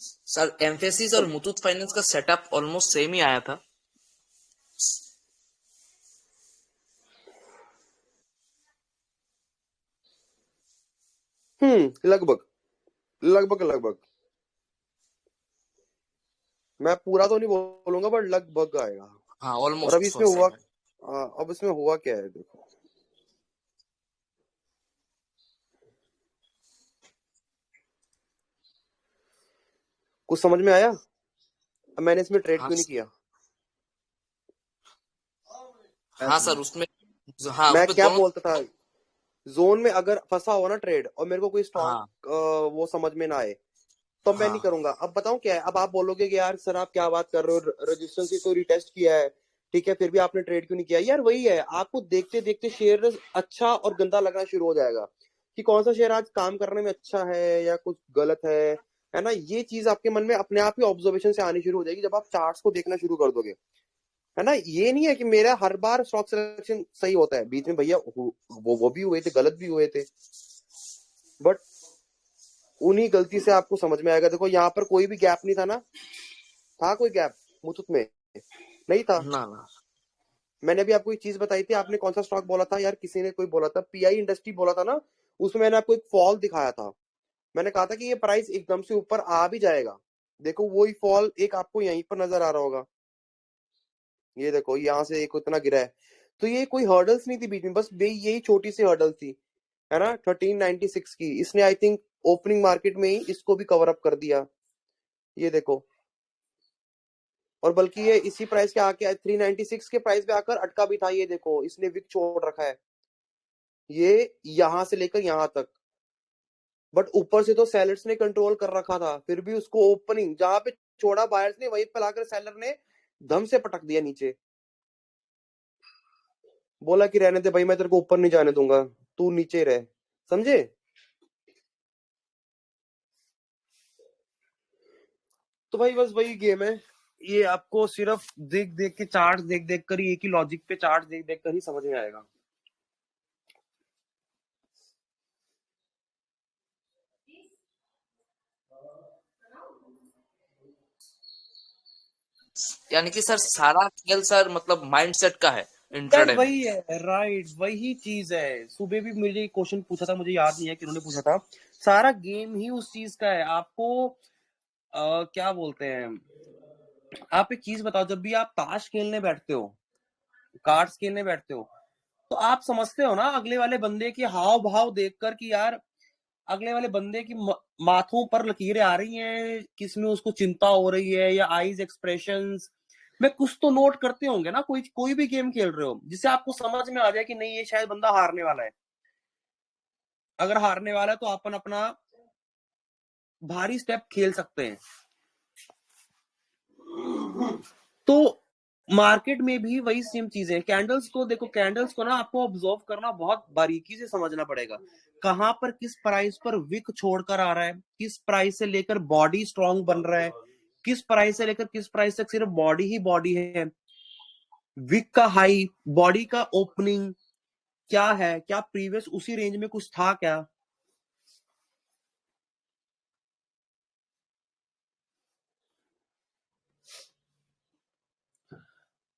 सर एम्फेसिस और मुथूट फाइनेंस का सेटअप ऑलमोस्ट सेम ही आया था। लगभग लगभग लगभग, मैं पूरा तो नहीं बोलूंगा, बट लगभग आएगा। हाँ, और अभी ऑलमोस्ट इसमें हुआ, सेम है। अब इसमें हुआ क्या है देखो, कुछ समझ में आया? अब मैंने इसमें ट्रेड हाँ क्यों नहीं किया? हाँ सर, उसमें, हाँ मैं उसमें क्या दोनों। बोलता था, जोन में अगर फंसा हो ना ट्रेड, और मेरे को कोई हाँ स्ट्रॉन्ग वो समझ में ना आए, तो मैं नहीं हाँ करूंगा। अब बताऊं क्या है? अब आप बोलोगे कि यार सर आप क्या बात कर रहे हो, रजिस्टेंस ही तो रिटेस्ट किया है, ठीक है, फिर भी आपने ट्रेड क्यों नहीं किया? यार वही है, आपको देखते देखते शेयर अच्छा और गंदा लगना शुरू हो जाएगा कि कौन सा शेयर आज काम करने में अच्छा है या कुछ गलत है ना? ये चीज आपके मन में अपने आप ही ऑब्जर्वेशन से आनी शुरू हो जाएगी जब आप चार्ट्स को देखना शुरू कर दोगे, है ना? ये नहीं है कि मेरा हर बार स्टॉक सिलेक्शन सही होता है, बीच में भैया वो भी हुए थे, गलत भी हुए थे, बट उन्हीं गलती से आपको समझ में आएगा। देखो यहाँ पर कोई भी गैप नहीं था ना, था कोई गैप मुथूट में? नहीं था। ना ना। मैंने अभी आपको एक चीज बताई थी, आपने कौन सा स्टॉक बोला था यार? किसी ने कोई बोला था, पीआई इंडस्ट्री बोला था ना, उसमें मैंने आपको एक फॉल दिखाया था, मैंने कहा था कि ये प्राइस एकदम से ऊपर आ भी जाएगा। देखो वही फॉल एक आपको यहीं पर नजर आ रहा होगा, ये देखो यहाँ से एक इतना गिरा है, तो ये कोई हर्डल्स नहीं थी बीच में, बस यही छोटी सी हर्डल थी, है ना, 1396 की। इसने आई थिंक ओपनिंग मार्केट में ही इसको भी कवर अप कर दिया, ये देखो, और बल्कि ये इसी प्राइस के आके 396 के प्राइस पे आकर अटका भी था, ये देखो इसने विक छोड़ रखा है, ये यहां से लेकर यहां तक, बट ऊपर से तो सेलर्स ने कंट्रोल कर रखा था, फिर भी उसको ओपनिंग जहां पे छोड़ा बायर्स ने, वहीं पे लाकर सेलर ने धम से पटक दिया नीचे, बोला कि रहने दे भाई, मैं तेरे को ऊपर नहीं जाने दूंगा, तू नीचे रह, समझे? तो भाई बस वही गेम है, ये आपको सिर्फ देख देख के चार्ट देख देख कर ही, एक ही लॉजिक पे चार्ट देख देख कर ही समझ में आएगा। यानी कि सर सारा खेल सर मतलब माइंडसेट का है यार इंट्राडे में। वही है, राइट, वही चीज है। सुबह भी मुझे क्वेश्चन पूछा था, मुझे याद नहीं है कि उन्होंने पूछा था, सारा गेम ही उस चीज का है। आपको क्या बोलते हैं, आप एक चीज बताओ, जब भी आप ताश खेलने बैठते हो, कार्ड्स खेलने बैठते हो, तो आप समझते हो ना अगले वाले बंदे के हाव भाव देखकर कि यार अगले वाले बंदे की माथों पर लकीरें आ रही हैं, किसमें उसको चिंता हो रही है, या आईज एक्सप्रेशंस में कुछ तो नोट करते होंगे ना, कोई भी गेम खेल रहे हो, जिससे आपको समझ में आ जाए कि नहीं ये शायद बंदा हारने वाला है। अगर हारने वाला है तो अपन अपना भारी स्टेप खेल सकते हैं। तो मार्केट में भी वही सेम चीजें हैं। कैंडल्स को देखो, कैंडल्स को ना आपको ऑब्जर्व करना बहुत बारीकी से समझना पड़ेगा। कहां पर किस प्राइस पर विक छोड़कर आ रहा है, किस प्राइस से लेकर बॉडी स्ट्रांग बन रहा है, किस प्राइस से लेकर किस प्राइस तक सिर्फ बॉडी ही बॉडी है, विक का हाई, बॉडी का ओपनिंग क्या है, क्या प्रीवियस उसी रेंज में कुछ था क्या।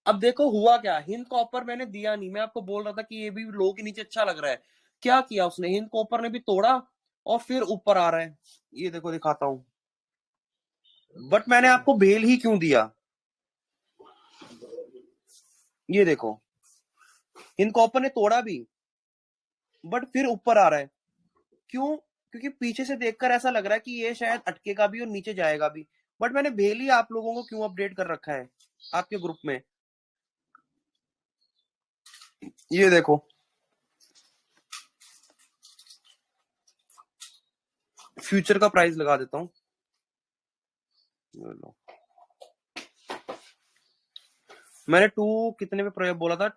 अब देखो हुआ क्या, हिंद कॉपर मैंने दिया नहीं, मैं आपको बोल रहा था कि ये भी लो के नीचे अच्छा लग रहा है। क्या किया उसने, हिंद कॉपर ने भी तोड़ा और फिर ऊपर आ रहा है। ये देखो दिखाता हूं, बट मैंने आपको बेल ही क्यों दिया, ये देखो हिंद कॉपर ने तोड़ा भी बट फिर ऊपर आ रहा है। क्यों, क्योंकि पीछे से देखकर ऐसा लग रहा है कि ये शायद अटकेगा भी और नीचे जाएगा भी। बट मैंने बेल ही आप लोगों को क्यों अपडेट कर रखा है आपके ग्रुप में, ये देखो फ्यूचर का प्राइस लगा देता हूं। मैंने टू कितने पे प्रयोग बोला था,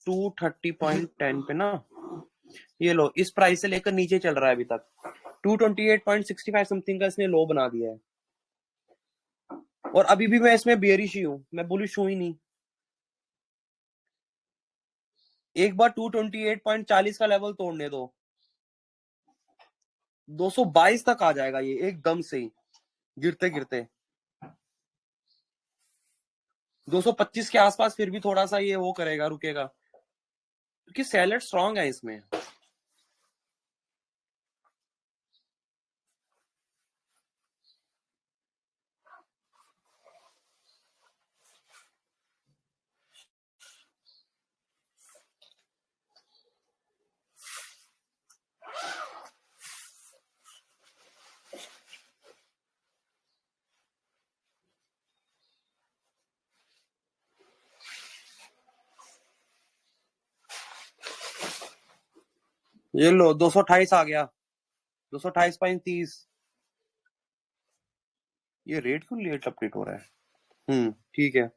230.10 पे ना। ये लो, इस प्राइस से लेकर नीचे चल रहा है अभी तक, 228.65 समथिंग का इसने लो बना दिया है। और अभी भी मैं इसमें बेयरिश ही हूं, मैं बुलिश हूं ही नहीं। एक बार 228.40 का लेवल तोड़ने दो, 222 तक आ जाएगा ये एकदम से ही, गिरते गिरते 225 के आसपास फिर भी थोड़ा सा ये वो करेगा, रुकेगा, क्योंकि सैलड स्ट्रांग है इसमें। ये लो 228 आ गया, 228.30। ये रेट क्यों लेट अपडेट हो रहा है, ठीक है।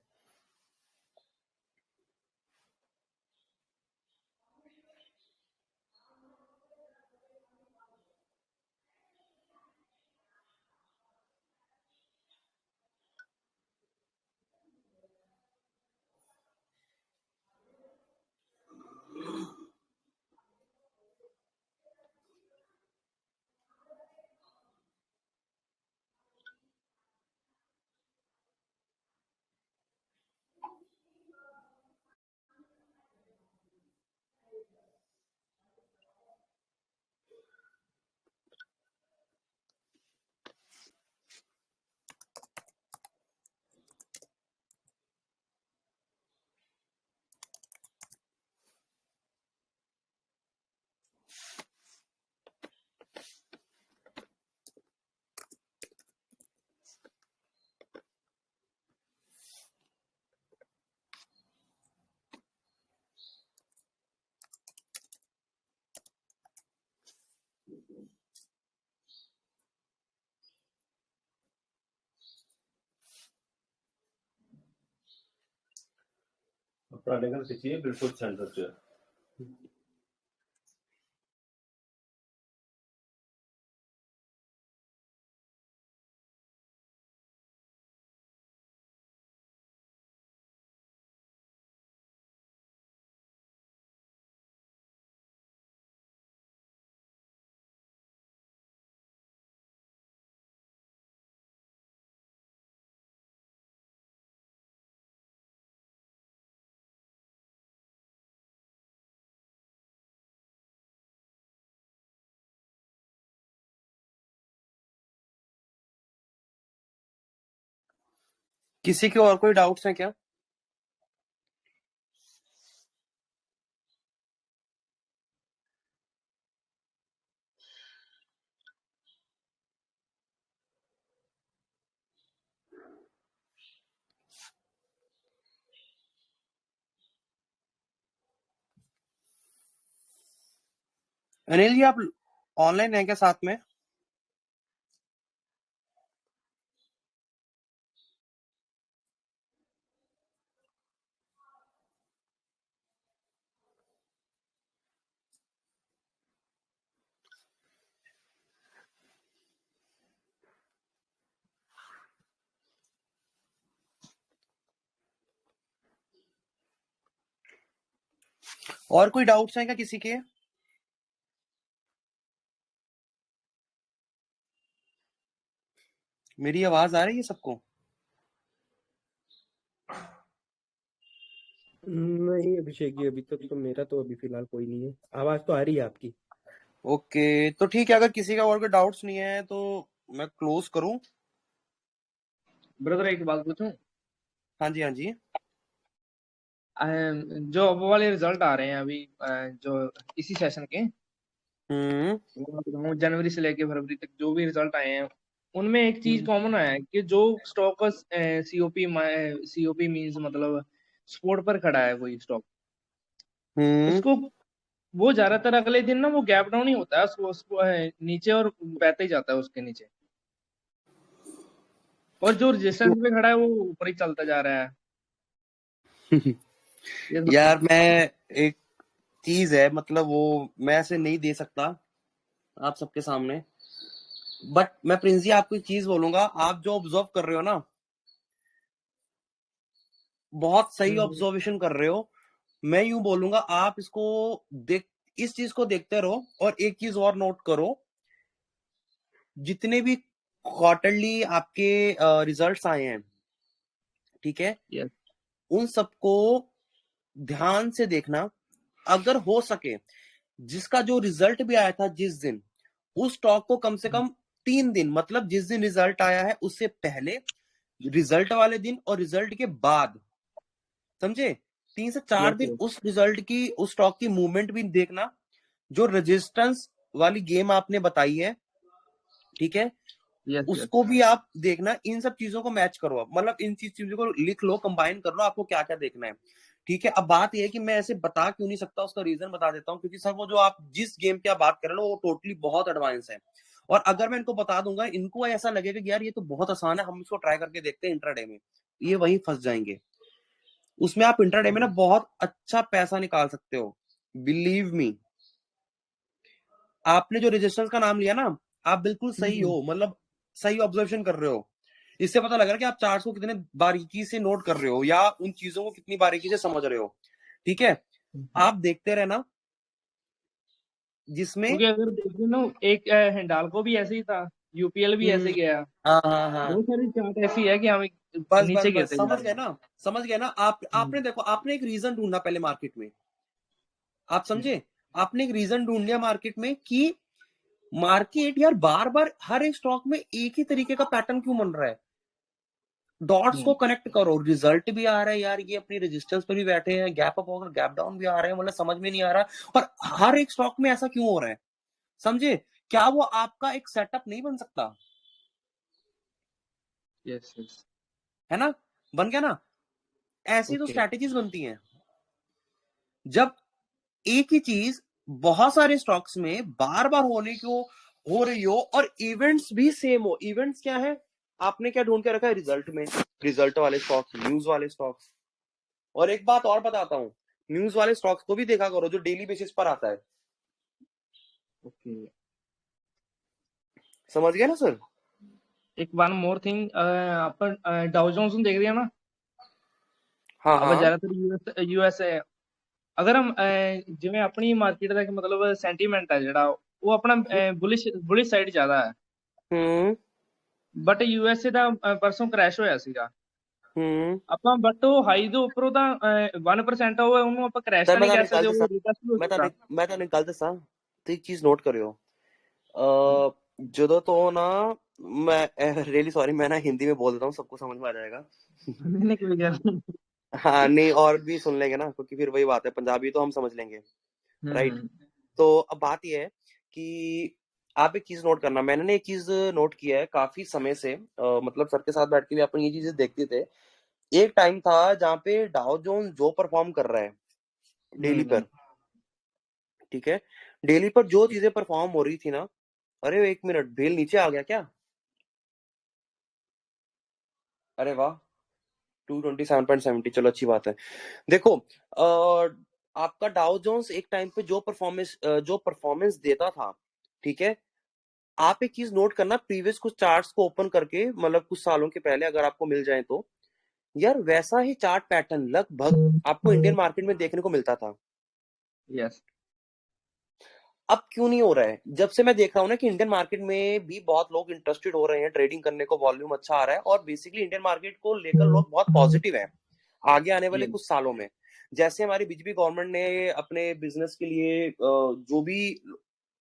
प्राणिकल खींचिए बिल्कुल सेंटर से। किसी के और कोई डाउट्स हैं क्या। अनिल जी आप ऑनलाइन हैं क्या साथ में। और कोई डाउट्स हैं क्या किसी के? मेरी आवाज आ रही है सबको? नहीं अभिषेक जी, अभी तक तो मेरा तो अभी फिलहाल कोई नहीं है, आवाज तो आ रही है आपकी। ओके, तो ठीक है, अगर किसी का और कोई डाउट्स नहीं है तो मैं क्लोज करूं। ब्रदर एक बात पूछूं? हाँ जी, हाँ जी। जो अब वाले रिजल्ट आ रहे हैं अभी, जो इसी सेशन के, हम्म वो मैं बताऊं, जनवरी से लेके फरवरी तक जो भी रिजल्ट आए हैं, उनमें एक चीज हम्म कॉमन है कि जो स्टॉक का सीओपी मींस मतलब सपोर्ट पर खड़ा है कोई स्टॉक, हम्म उसको वो ज्यादातर अगले दिन ना वो गैप डाउन ही होता है, उसको नीचे और बहते ही जाता है उसके नीचे, और जो रेजिस्टेंस पे खड़ा है वो ऊपर ही चलता जा रहा है। ये यार मैं एक चीज है, मतलब वो मैं ऐसे नहीं दे सकता आप सबके सामने, बट मैं प्रिंस जी आपको एक चीज बोलूंगा, आप जो ऑब्जर्व कर रहे हो ना, बहुत सही ऑब्जर्वेशन कर रहे हो। मैं यूं बोलूंगा, आप इसको देख, इस चीज को देखते रहो, और एक चीज और नोट करो, जितने भी क्वार्टरली आपके रिजल्ट्स आए हैं, ठीक है, यस उन सबको ध्यान से देखना। अगर हो सके, जिसका जो रिजल्ट भी आया था जिस दिन, उस स्टॉक को कम से कम 3 दिन, मतलब जिस दिन रिजल्ट आया है उससे पहले, रिजल्ट वाले दिन और रिजल्ट के बाद, समझे, 3 से 4 दिन यस उस रिजल्ट की, उस स्टॉक की मूवमेंट भी देखना। जो रेजिस्टेंस वाली गेम आपने बताई है, ठीक है, यस यस उसको भी आप देखना। इन सब चीजों को मैच करो, आप मतलब इन चीजों को लिख लो, कंबाइन कर लो, आपको क्या क्या देखना है। ठीक है, अब बात यह है कि मैं ऐसे बता क्यों नहीं सकता, उसका रीजन बता देता हूँ, क्योंकि सर वो जो आप जिस गेम की आप बात कर रहे हो वो टोटली बहुत एडवांस है, और अगर मैं इनको बता दूंगा, इनको ऐसा लगेगा कि यार ये तो बहुत आसान है, हम इसको ट्राई करके देखते हैं इंट्राडे में, ये वहीं फंस जाएंगे। उसमें आप इंट्राडे में ना बहुत अच्छा पैसा निकाल सकते हो, बिलीव मी। आपने जो रजिस्टर्स का नाम लिया ना, आप बिल्कुल सही हो, मतलब सही ऑब्जर्वेशन कर रहे हो। इससे पता लग रहा है कि आप चार्ट्स को कितने बारीकी से नोट कर रहे हो, या उन चीजों को कितनी बारीकी से समझ रहे हो। ठीक है, आप देखते रहना, जिसमें क्योंकि अगर देखो ना, एक हिंडाल्को भी ऐसे ही था, यूपीएल भी ऐसे गया, हाँ हाँ हाँ, बहुत सारी चार्ट ऐसी है कि हम बस बस नीचे बस गिरते जा समझ रहे गए हैं। ना, समझ गए ना आप। आपने देखो, आपने एक रीजन ढूंढना पहले मार्केट में, आप समझे, आपने एक रीजन ढूंढ लिया मार्केट में कि मार्केट यार बार बार हर एक स्टॉक में एक ही तरीके का पैटर्न क्यों बन रहा है। डॉट्स को कनेक्ट करो, रिजल्ट भी आ रहा है यार, ये अपनी रेजिस्टेंस पर भी बैठे हैं, गैप अप होकर गैप डाउन भी आ रहे हैं, मतलब समझ में नहीं आ रहा, और हर एक स्टॉक में ऐसा क्यों हो रहा है, समझे। क्या वो आपका एक सेटअप नहीं बन सकता? यस यस है ना, बन गया ना। ऐसी तो ओके स्ट्रैटेजीज बनती हैं, जब एक ही चीज बहुत सारे स्टॉक्स में बार बार हो रही हो, और इवेंट्स भी सेम हो। इवेंट्स क्या है, आपने क्या ढूंढ के रखा है रिजल्ट में, रिजल्ट वाले स्टॉक्स, न्यूज वाले स्टॉक्स। और एक बात और बताता हूँ, न्यूज वाले स्टॉक्स को भी देखा करो जो डेली बेसिस पर आता है। ओके। समझ गया ना सर? एक वन मोर थिंग, अपन डाउ जोन्स देख रहे हैं ना, हाँ अब हाँ, ज्यादातर यूएस है। अगर हम जिवें अपनी मार्केट का मतलब सेंटीमेंट है ਜਿਹੜਾ ਉਹ ਆਪਣਾ बुलिश साइड ਜ਼ਿਆਦਾ ਹੈ, हम्म ਬਟ ਯੂਐਸਏ ਦਾ ਪਰਸੋਂ ਕ੍ਰੈਸ਼ ਹੋਇਆ ਸੀਗਾ। हम्म ਆਪਾਂ ਬਟ ਉਹ ਹਾਈ ਦੇ ਉੱਪਰੋਂ ਤਾਂ 1% ਉਹ ਉਹਨੂੰ ਆਪਾਂ ਕ੍ਰੈਸ਼ सर ਤਾਂ मैं ਨਹੀਂ ਤੁਹਾਨੂੰ ਕਹਿ ਇੱਕ ਗੱਲ ਸਕਦੇ, ਦੱਸਾਂ, ਉਹ ਰਿਟੈਸਟ ਵੀ ਹੋ ਸਕਦਾ। ਮੈਂ ਤੁਹਾਨੂੰ ਇੱਕ ਗੱਲ ਦੱਸਾਂ, ਤੇ ਇੱਕ ਚੀਜ਼ ਨੋਟ ਕਰਿਓ। ਜਦੋਂ ਤੋਂ ਨਾ, मैं रियली सॉरी, मैं ना हिंदी में बोल देता हूँ, सबको समझ में आ जाएगा। नहीं नहीं कोई गल नहीं। हाँ नहीं, और भी सुन लेंगे ना, क्योंकि फिर वही बात है, पंजाबी तो हम समझ लेंगे, राइट। हम्म तो अब बात यह है कि आप एक चीज नोट करना, मैंने ना एक चीज नोट किया है काफी समय से, मतलब सर के साथ बैठ के भी अपन ये चीजें देखते थे। एक टाइम था जहां पे डाउ जोन्स जो परफॉर्म कर रहा है डेली हम्म पर, ठीक है, डेली पर जो चीजें परफॉर्म हो रही थी ना, अरे एक मिनट, भेल नीचे आ गया क्या? अरे वाह, 227.70, चलो अच्छी बात है। देखो, आपका डाउ जोन्स एक टाइम पे जो परफॉर्मेंस देता था, ठीक है, आप एक चीज नोट करना, प्रीवियस कुछ चार्ट्स को ओपन करके, मतलब कुछ सालों के पहले अगर आपको मिल जाए तो, यार वैसा ही चार्ट पैटर्न लगभग आपको इंडियन मार्केट में देखने को मिलता था। यस। अब क्यों नहीं हो रहा है? जब से मैं देख रहा हूँ ना कि इंडियन मार्केट में भी बहुत लोग इंटरेस्टेड हो रहे हैं, ट्रेडिंग करने को वॉल्यूम अच्छा आ रहा है, और बेसिकली इंडियन मार्केट को लेकर लोग बहुत पॉजिटिव हैं आगे आने वाले कुछ सालों में। जैसे हमारी बीजेपी गवर्नमेंट ने अपने बिजनेस के लिए जो भी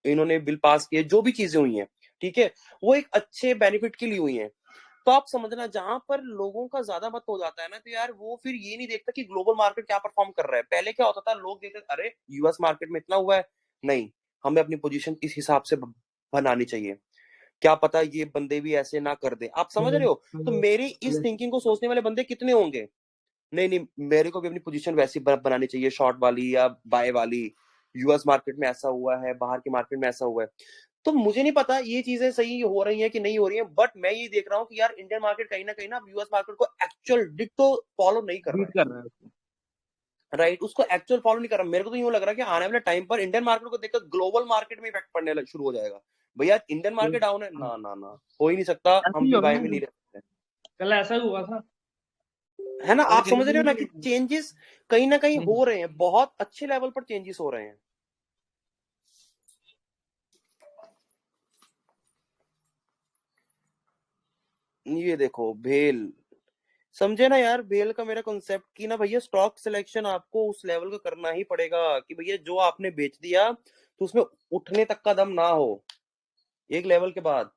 इन्होंने बिल पास किए, जो भी चीजें हुई हैं, ठीक है, वो एक अच्छे बेनिफिट के लिए हुई हैं। तो आप समझना, जहां पर लोगों का ज्यादा मत हो जाता है ना, तो यार वो फिर ये नहीं देखता कि ग्लोबल मार्केट क्या परफॉर्म कर रहा है। पहले क्या होता था, लोग देखते अरे यूएस मार्केट में इतना हुआ है, नहीं, हमें अपनी पोजीशन इस हिसाब से बनानी चाहिए, क्या पता ये बंदे भी ऐसे ना कर दे। आप समझ रहे हो? तो मेरी इस थिंकिंग को सोचने वाले बंदे कितने होंगे? नहीं नहीं, मेरे को भी अपनी पोजीशन वैसी बनानी चाहिए, शॉर्ट वाली या बाय वाली। यूएस मार्केट में ऐसा हुआ है, बाहर के मार्केट में ऐसा हुआ है। तो मुझे नहीं पता ये चीजें सही हो रही हैं कि नहीं हो रही हैं, बट मैं ये देख रहा हूँ कि यार इंडियन मार्केट कहीं ना यूएस मार्केट को एक्चुअल डिक्टो फॉलो नहीं कर रहा बीट कर रहा है। है। राइट, उसको एक्चुअल फॉलो नहीं कर रहा। मेरे को तो यूं लग रहा है कि आने वाले टाइम पर इंडियन मार्केट को देखकर ग्लोबल मार्केट में इफेक्ट पड़ने शुरू हो जाएगा। भैया इंडियन मार्केट डाउन है, ना ना ना, हो ही नहीं सकता, ऐसा हम ही भी होगा बाय ना, में नहीं रह सकते, कल ऐसा ही हुआ था। है ना? आप और समझ रहे हो ना कि चेंजेस कहीं ना कहीं हो रहे हैं, बहुत अच्छे लेवल पर चेंजेस हो रहे हैं। ये देखो भेल, समझे ना यार, भेल का मेरा कॉन्सेप्ट कि ना भैया, स्टॉक सिलेक्शन आपको उस लेवल का करना ही पड़ेगा कि भैया जो आपने बेच दिया तो उसमें उठने तक का दम ना हो। एक लेवल के बाद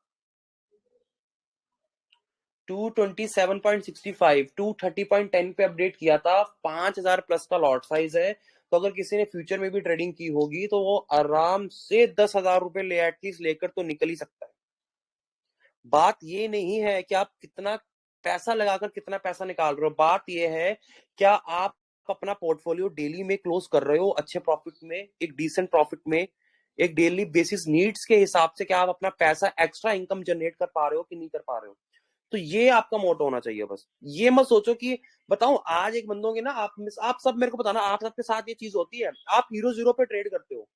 227.65 230.10 पे अपडेट किया था, 5000 प्लस का लॉट साइज है। तो अगर किसी ने फ्यूचर में भी ट्रेडिंग की होगी तो वो आराम से 10,000 रुपए ले एटलीस्ट लेकर तो निकल ही सकता है। बात ये नहीं है कि आप कितना पैसा लगाकर कितना पैसा निकाल रहे हो, बात ये है क्या आप अपना पोर्टफोलियो डेली में क्लोज कर रहे हो अच्छे प्रॉफिट में, एक डिसेंट प्रॉफिट में, एक डेली बेसिस नीड्स के हिसाब से क्या आप अपना पैसा एक्स्ट्रा इनकम जनरेट कर पा रहे हो कि नहीं कर पा रहे हो। तो ये आपका मोटो होना चाहिए। बस ये मत सोचो कि बताऊं आज एक बंदों की ना, आप सब मेरे को बताना, आप सबके साथ ये चीज होती है, आप हीरो जीरो पे ट्रेड करते हो,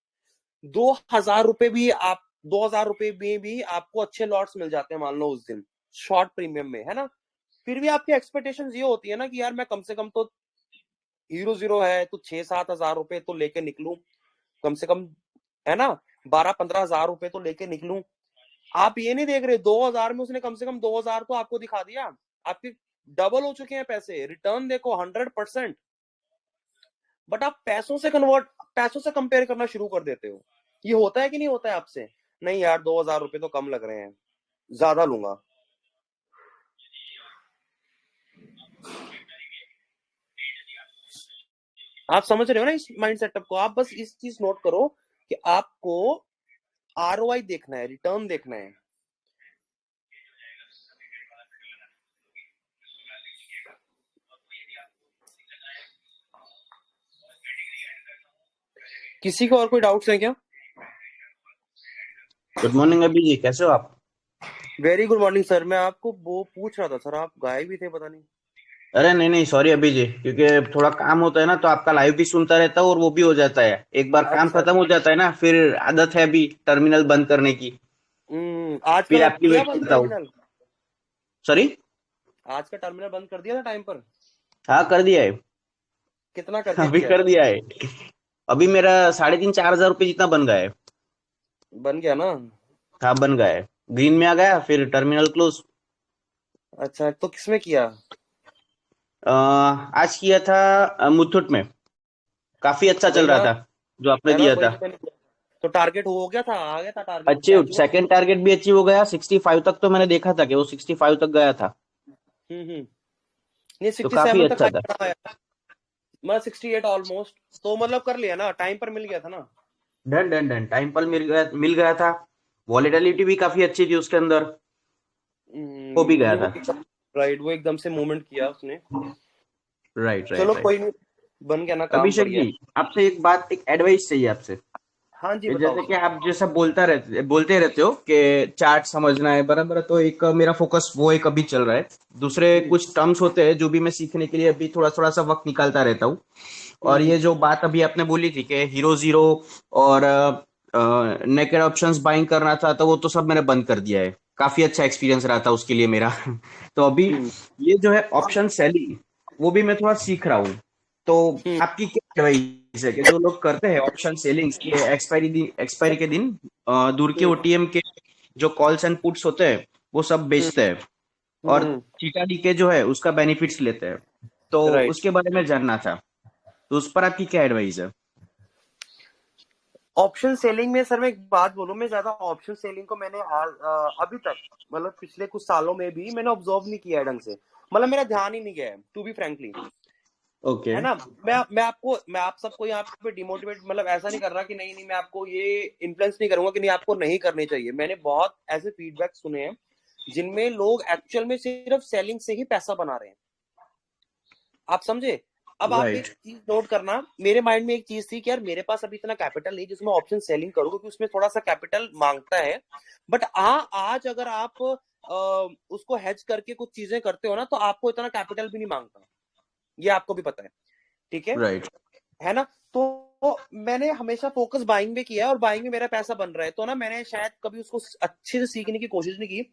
2,000 रुपए भी आप 2,000 रुपए में भी आपको अच्छे लॉट्स मिल जाते हैं, मान लो उस दिन शॉर्ट प्रीमियम में, है ना? फिर भी आपकी एक्सपेक्टेशंस ये होती है ना कि यार मैं कम से कम तो हीरो जीरो है तो 6-7 हजार रुपए तो लेके निकलूं कम से कम, है ना? 12-15 हजार रुपए तो लेके निकलूं। आप ये नहीं देख रहे 2,000 में उसने कम से कम 2,000 तो आपको दिखा दिया, आपके डबल हो चुके हैं पैसे, रिटर्न देखो 100%। बट आप पैसों से कंपेयर करना शुरू कर देते हो। ये होता है कि नहीं होता है आपसे? नहीं यार 2,000 रुपए तो कम लग रहे हैं, ज्यादा लूंगा। आप समझ रहे हो ना इस माइंड सेटअप को? आप बस इस चीज नोट करो कि आपको आरओआई देखना है, रिटर्न देखना है। किसी को और कोई डाउट्स है क्या? गुड मॉर्निंग अभी जी, कैसे हो आप? Very good morning sir. मैं आपको वो पूछ रहा था सर, आप गायब भी थे, पता नहीं। अरे नहीं नहीं, सॉरी अभी जी, क्योंकि थोड़ा काम होता है ना, तो आपका लाइव भी सुनता रहता हूँ और वो भी हो जाता है। एक बार काम अच्छा, खत्म हो जाता है ना, फिर आदत है अभी टर्मिनल बंद करने की, आज फिर का आपकी किया वेट बंद करता हूँ। टर्मिनल? सॉरी? आज का टर्मिनल बंद कर दिया था टाइम पर? हाँ कर दिया है, कितना करके अभी किया है? कर दिया है। अभी मेरा 3,500-4,000 रुपये जितना बन गया है। बन गया ना? हाँ बन गया है, ग्रीन में आ गया, फिर टर्मिनल क्लोज। अच्छा, तो किसमें किया? आज किया था मुथूट में, काफी अच्छा चल वही रहा ना, था जो आपने है ना, दिया वही था। तो मैंने किया। तो टारगेट हो गया था, आ गया था टारगेट, क्या अचीव, अचीव हो? सेकंड टारगेट भी अचीव हो गया, 65 तक तो मैंने देखा था कि वो 65 तक गया था, हम्म। नहीं तो काफी 67 तक अच्छा था। आया, मैं 68 ऑलमोस्ट, तो मतलब कर लिया ना, टाइम पर मिल गया था ना? डन डन डन, टाइम पर मिल गया था। वॉलेटिलिटी भी काफी अच्छी थी उसके अंदर, हो भी गया नहीं था। वो, राइट, वो एकदम से मूवमेंट किया उसने। राइट राइट चलो राइट। कोई नहीं, बन गया ना काम, अभिषेक बढ़िया। जी, आपसे एक बात, एक एडवाइस चाहिए आपसे। हाँ जी, ये बताओ। जैसे कि आप जैसा बोलते रहते हो कि चार्ट समझना है बराबर, तो एक मेरा फोकस वो एक अभी चल रहा है। दूसरे कुछ टर्म्स होते हैं जो भी मैं सीखने के लिए अभी थोड़ा थोड़ा सा वक्त निकालता रहता हूँ। और ये जो बात अभी आपने बोली थी कि हीरो जीरो और नेकेड ऑप्शंस बाइंग करना था, तो वो तो सब मैंने बंद कर दिया है। काफी अच्छा एक्सपीरियंस रहा था उसके लिए मेरा। तो अभी ये जो है ऑप्शन सेलिंग, वो भी मैं थोड़ा सीख रहा हूँ। तो आपकी क्या एडवाइस है कि जो लोग करते हैं ऑप्शन सेलिंग्स के एक्सपायरी के दिन दूर के ओटीएम के जो कॉल्स एंड पुट्स होते हैं वो सब बेचते हैं और चीटा के जो है उसका बेनिफिट्स लेते हैं, तो राइट। उसके बारे में जानना था, तो उस पर आपकी क्या एडवाइस है? ऑप्शन सेलिंग में सर मैं एक बात बोलूं, मैं ज्यादा ऑप्शन सेलिंग को मैंने अभी तक मतलब पिछले कुछ सालों में भी मैंने ऑब्जर्व नहीं किया है ढंग से, मतलब मेरा ध्यान ही नहीं गया है टू बी फ्रैंकली, ओके है ना। मैं आप सबको यहाँ पे डिमोटिवेट मतलब ऐसा नहीं कर रहा कि नहीं मैं आपको ये इन्फ्लुएंस नहीं करूंगा कि नहीं आपको नहीं करनी चाहिए। मैंने बहुत ऐसे फीडबैक सुने हैं जिनमें लोग एक्चुअल में सिर्फ सेलिंग से ही पैसा बना रहे हैं, आप समझे। अब आप एक चीज नोट करना, मेरे माइंड में एक चीज थी कि यार मेरे पास अभी इतना कैपिटल नहीं जिसमें ऑप्शन सेलिंग करूं, क्योंकि उसमें थोड़ा सा कैपिटल मांगता है। बट आज अगर आप उसको हेज करके कुछ चीजें करते हो ना तो आपको इतना कैपिटल भी नहीं मांगता, ये आपको भी पता है, ठीक है, राइट। है ना। तो मैंने हमेशा फोकस बाइंग में किया और बाइंग में मेरा पैसा बन रहा है, तो ना मैंने शायद कभी उसको अच्छे से सीखने की कोशिश नहीं की,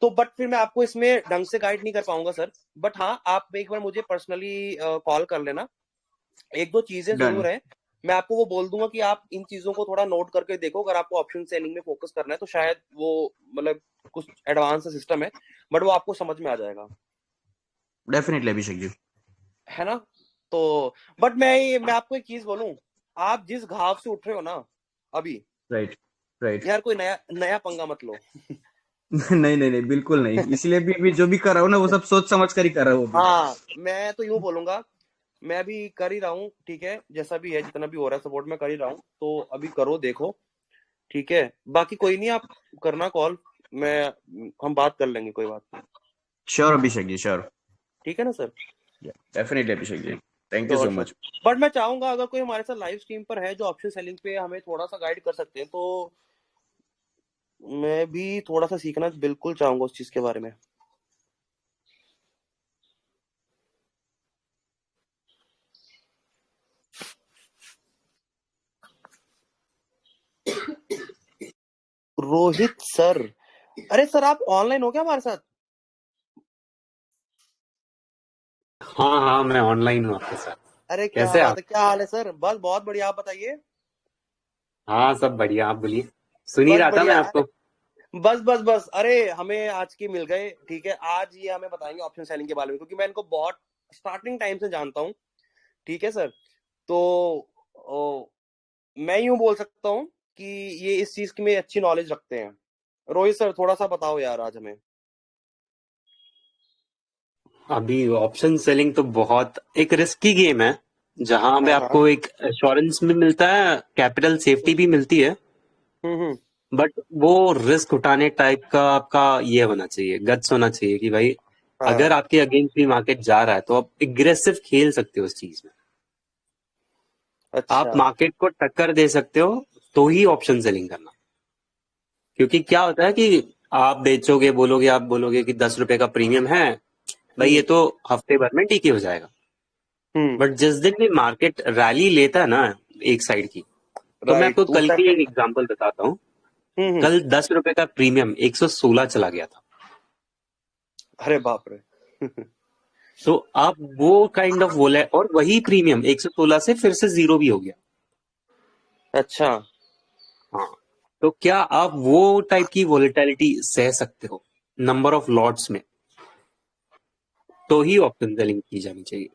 तो बट फिर मैं आपको इसमें ढंग से गाइड नहीं कर पाऊंगा सर। बट हाँ, आप एक बार मुझे पर्सनली कॉल कर लेना, एक दो चीजें जरूर है, मैं आपको वो बोल दूंगा कि आप इन चीजों को थोड़ा नोट करके देखो। अगर आपको ऑप्शन सेलिंग में फोकस करना है तो शायद वो मतलब कुछ एडवांस सिस्टम है, बट वो आपको समझ में आ जाएगा। डेफिनेटली अभिषेक जी, है ना। तो बट मैं आपको एक चीज बोलूं, आप जिस घाव से उठ रहे हो ना अभी, राइट यार कोई नया पंगा मत लो। नहीं बिल्कुल नहीं, इसलिए भी जो भी कर रहा हूँ ना वो सब सोच समझ कर ही कर रहा हूँ। हाँ, मैं तो यूं बोलूंगा, मैं भी कर ही रहा हूँ, ठीक है, जैसा भी है जितना भी हो रहा है सपोर्ट में कर ही रहा हूँ, तो अभी करो देखो, ठीक है। बाकी कोई नहीं, आप करना कॉल, हम बात कर लेंगे, कोई बात नहीं। श्योर अभिषेक जी, श्योर, ठीक है ना सर। Definitely Abhishek ji, thank you so much. But मैं चाहूंगा अगर कोई हमारे साथ लाइव स्ट्रीम पर है जो ऑप्शन सेलिंग पे हमें थोड़ा सा गाइड कर सकते हैं, तो मैं भी थोड़ा सा सीखना बिल्कुल चाहूंगा उस चीज के बारे में। रोहित सर, अरे सर आप ऑनलाइन हो क्या हमारे साथ? हाँ मैं ऑनलाइन हूँ आपके साथ। अरे क्या कैसे बात आप? है, क्या हाल है सर? बस बहुत बढ़िया, आप बताइए। हाँ सब बढ़िया, आप बोलिए, सुन ही बस रहा था मैं बढ़िया। आपको। बस अरे हमें आज की मिल गए, ठीक है, आज ये हमें बताएंगे ऑप्शन सेलिंग के बारे में, क्योंकि मैं इनको बहुत स्टार्टिंग टाइम से जानता हूँ, ठीक है सर। तो मैं यूं बोल सकता हूँ कि ये इस चीज की में अच्छी नॉलेज रखते हैं। रोहित सर थोड़ा सा बताओ यार आज हमें। अभी ऑप्शन सेलिंग तो बहुत एक रिस्की गेम है, जहां पे हाँ आपको एक एश्योरेंस भी मिलता है, कैपिटल सेफ्टी भी मिलती है, बट वो रिस्क उठाने टाइप का आपका ये होना चाहिए, गट्स होना चाहिए कि भाई हाँ। अगर आपके अगेंस्ट भी मार्केट जा रहा है तो आप एग्रेसिव खेल सकते हो उस चीज में। अच्छा। आप मार्केट को टक्कर दे सकते हो तो ही ऑप्शन सेलिंग करना, क्योंकि क्या होता है कि आप बेचोगे, बोलोगे, आप बोलोगे कि 10 रुपए का प्रीमियम है भाई, ये तो हफ्ते भर में टीके हो जाएगा, बट जिस दिन भी मार्केट रैली लेता है ना एक साइड की, तो मैं आपको कल की एक एग्जांपल बताता हूँ। कल 10 रुपए का प्रीमियम 116 चला गया था। अरे बाप रे। तो आप वो काइंड ऑफ बोले, और वही प्रीमियम 116 से फिर से जीरो भी हो गया। अच्छा। हाँ, तो क्या आप वो टाइप की वोलेटिलिटी सह सकते हो नंबर ऑफ लॉट्स में, तो ही ऑप्शन सेलिंग की जानी चाहिए।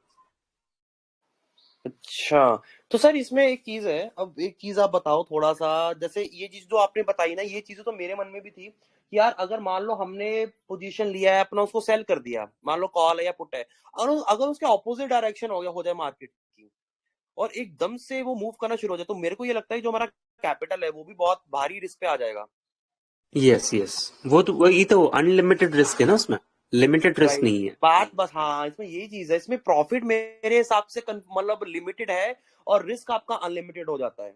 अच्छा, तो सर इसमें एक चीज है, अब एक चीज आप बताओ थोड़ा सा, जैसे ये चीज जो आपने बताई ना, ये चीजें तो मेरे मन में भी थी कि यार अगर मान लो हमने पोजीशन लिया है अपना, उसको सेल कर दिया, मान लो कॉल है या पुट है, अगर उसके ऑपोजिट डायरेक्शन हो जाए मार्केट की और एकदम से वो मूव करना शुरू हो जाए, तो मेरे को ये लगता है जो हमारा कैपिटल है वो भी बहुत भारी रिस्क पे आ जाएगा। यस, वो तो वही तो अनलिमिटेड रिस्क है ना, उसमें लिमिटेड रिस्क नहीं है। बात बस हाँ, इसमें यही चीज है, इसमें प्रॉफिट मेरे हिसाब से मतलब लिमिटेड है और रिस्क आपका अनलिमिटेड हो जाता है।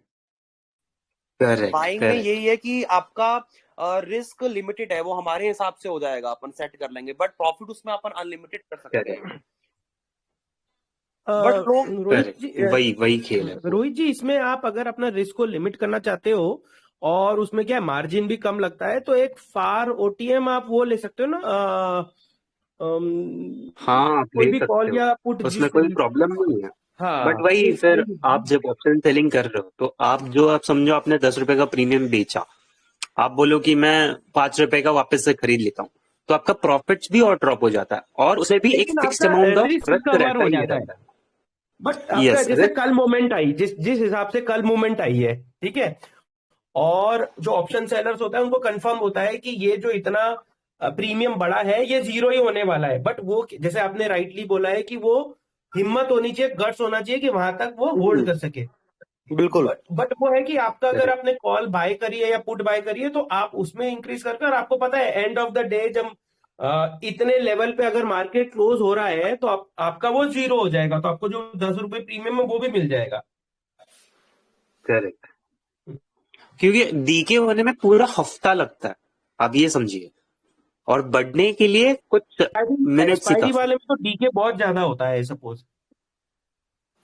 बाइंग में यही है कि आपका रिस्क लिमिटेड है, वो हमारे हिसाब से हो जाएगा, अपन सेट कर लेंगे, बट प्रॉफिट उसमें अपन अनलिमिटेड कर सकते हैं। बट लोग वही खेल है। रोहित जी, इसमें आप अगर अपना रिस्क को लिमिट करना चाहते हो और उसमें क्या मार्जिन भी कम लगता है, तो एक फार ओटीएम आप वो ले सकते हो ना। हाँ, कोई भी कॉल या पुट, उसमें कोई प्रॉब्लम नहीं है। बट हाँ वही फिर आप जब ऑप्शन सेलिंग कर रहे हो तो आप समझो आपने 10 रुपए का प्रीमियम बेचा, आप बोलो कि मैं 5 रुपए का वापस से खरीद लेता हूँ, तो आपका प्रॉफिट्स भी और ड्रॉप हो जाता है, और उसे भी एक लेकिन फिक्स्ड आपका amount of risk risk cover रहता हो है, ये जाता है। रहता है। बट आपका यस, जैसे कल मोमेंट आई, जिस जिस हिसाब से कल मोमेंट आई है, ठीक है, और जो ऑप्शन सेलर्स होता है उनको कंफर्म होता है कि ये जो इतना प्रीमियम बड़ा है ये जीरो ही होने वाला है, बट वो जैसे आपने राइटली बोला है कि वो हिम्मत होनी चाहिए, गट्स होना चाहिए कि वहां तक वो होल्ड कर सके। बिल्कुल बट वो है कि आपका अगर करेक्ट। आपने कॉल बाय करी है या पुट बाय करी है तो आप उसमें इंक्रीज करके, और आपको पता है एंड ऑफ द डे जब इतने लेवल पे अगर मार्केट क्लोज हो रहा है तो आपका वो जीरो हो जाएगा, तो आपको जो 10 रुपए प्रीमियम है वो भी मिल जाएगा। करेक्ट, क्योंकि डीके होने में पूरा हफ्ता लगता है, आप ये समझिए, और बढ़ने के लिए कुछ I think minutes he expiry काफी। वाले में तो डीके बहुत ज्यादा होता है सपोज।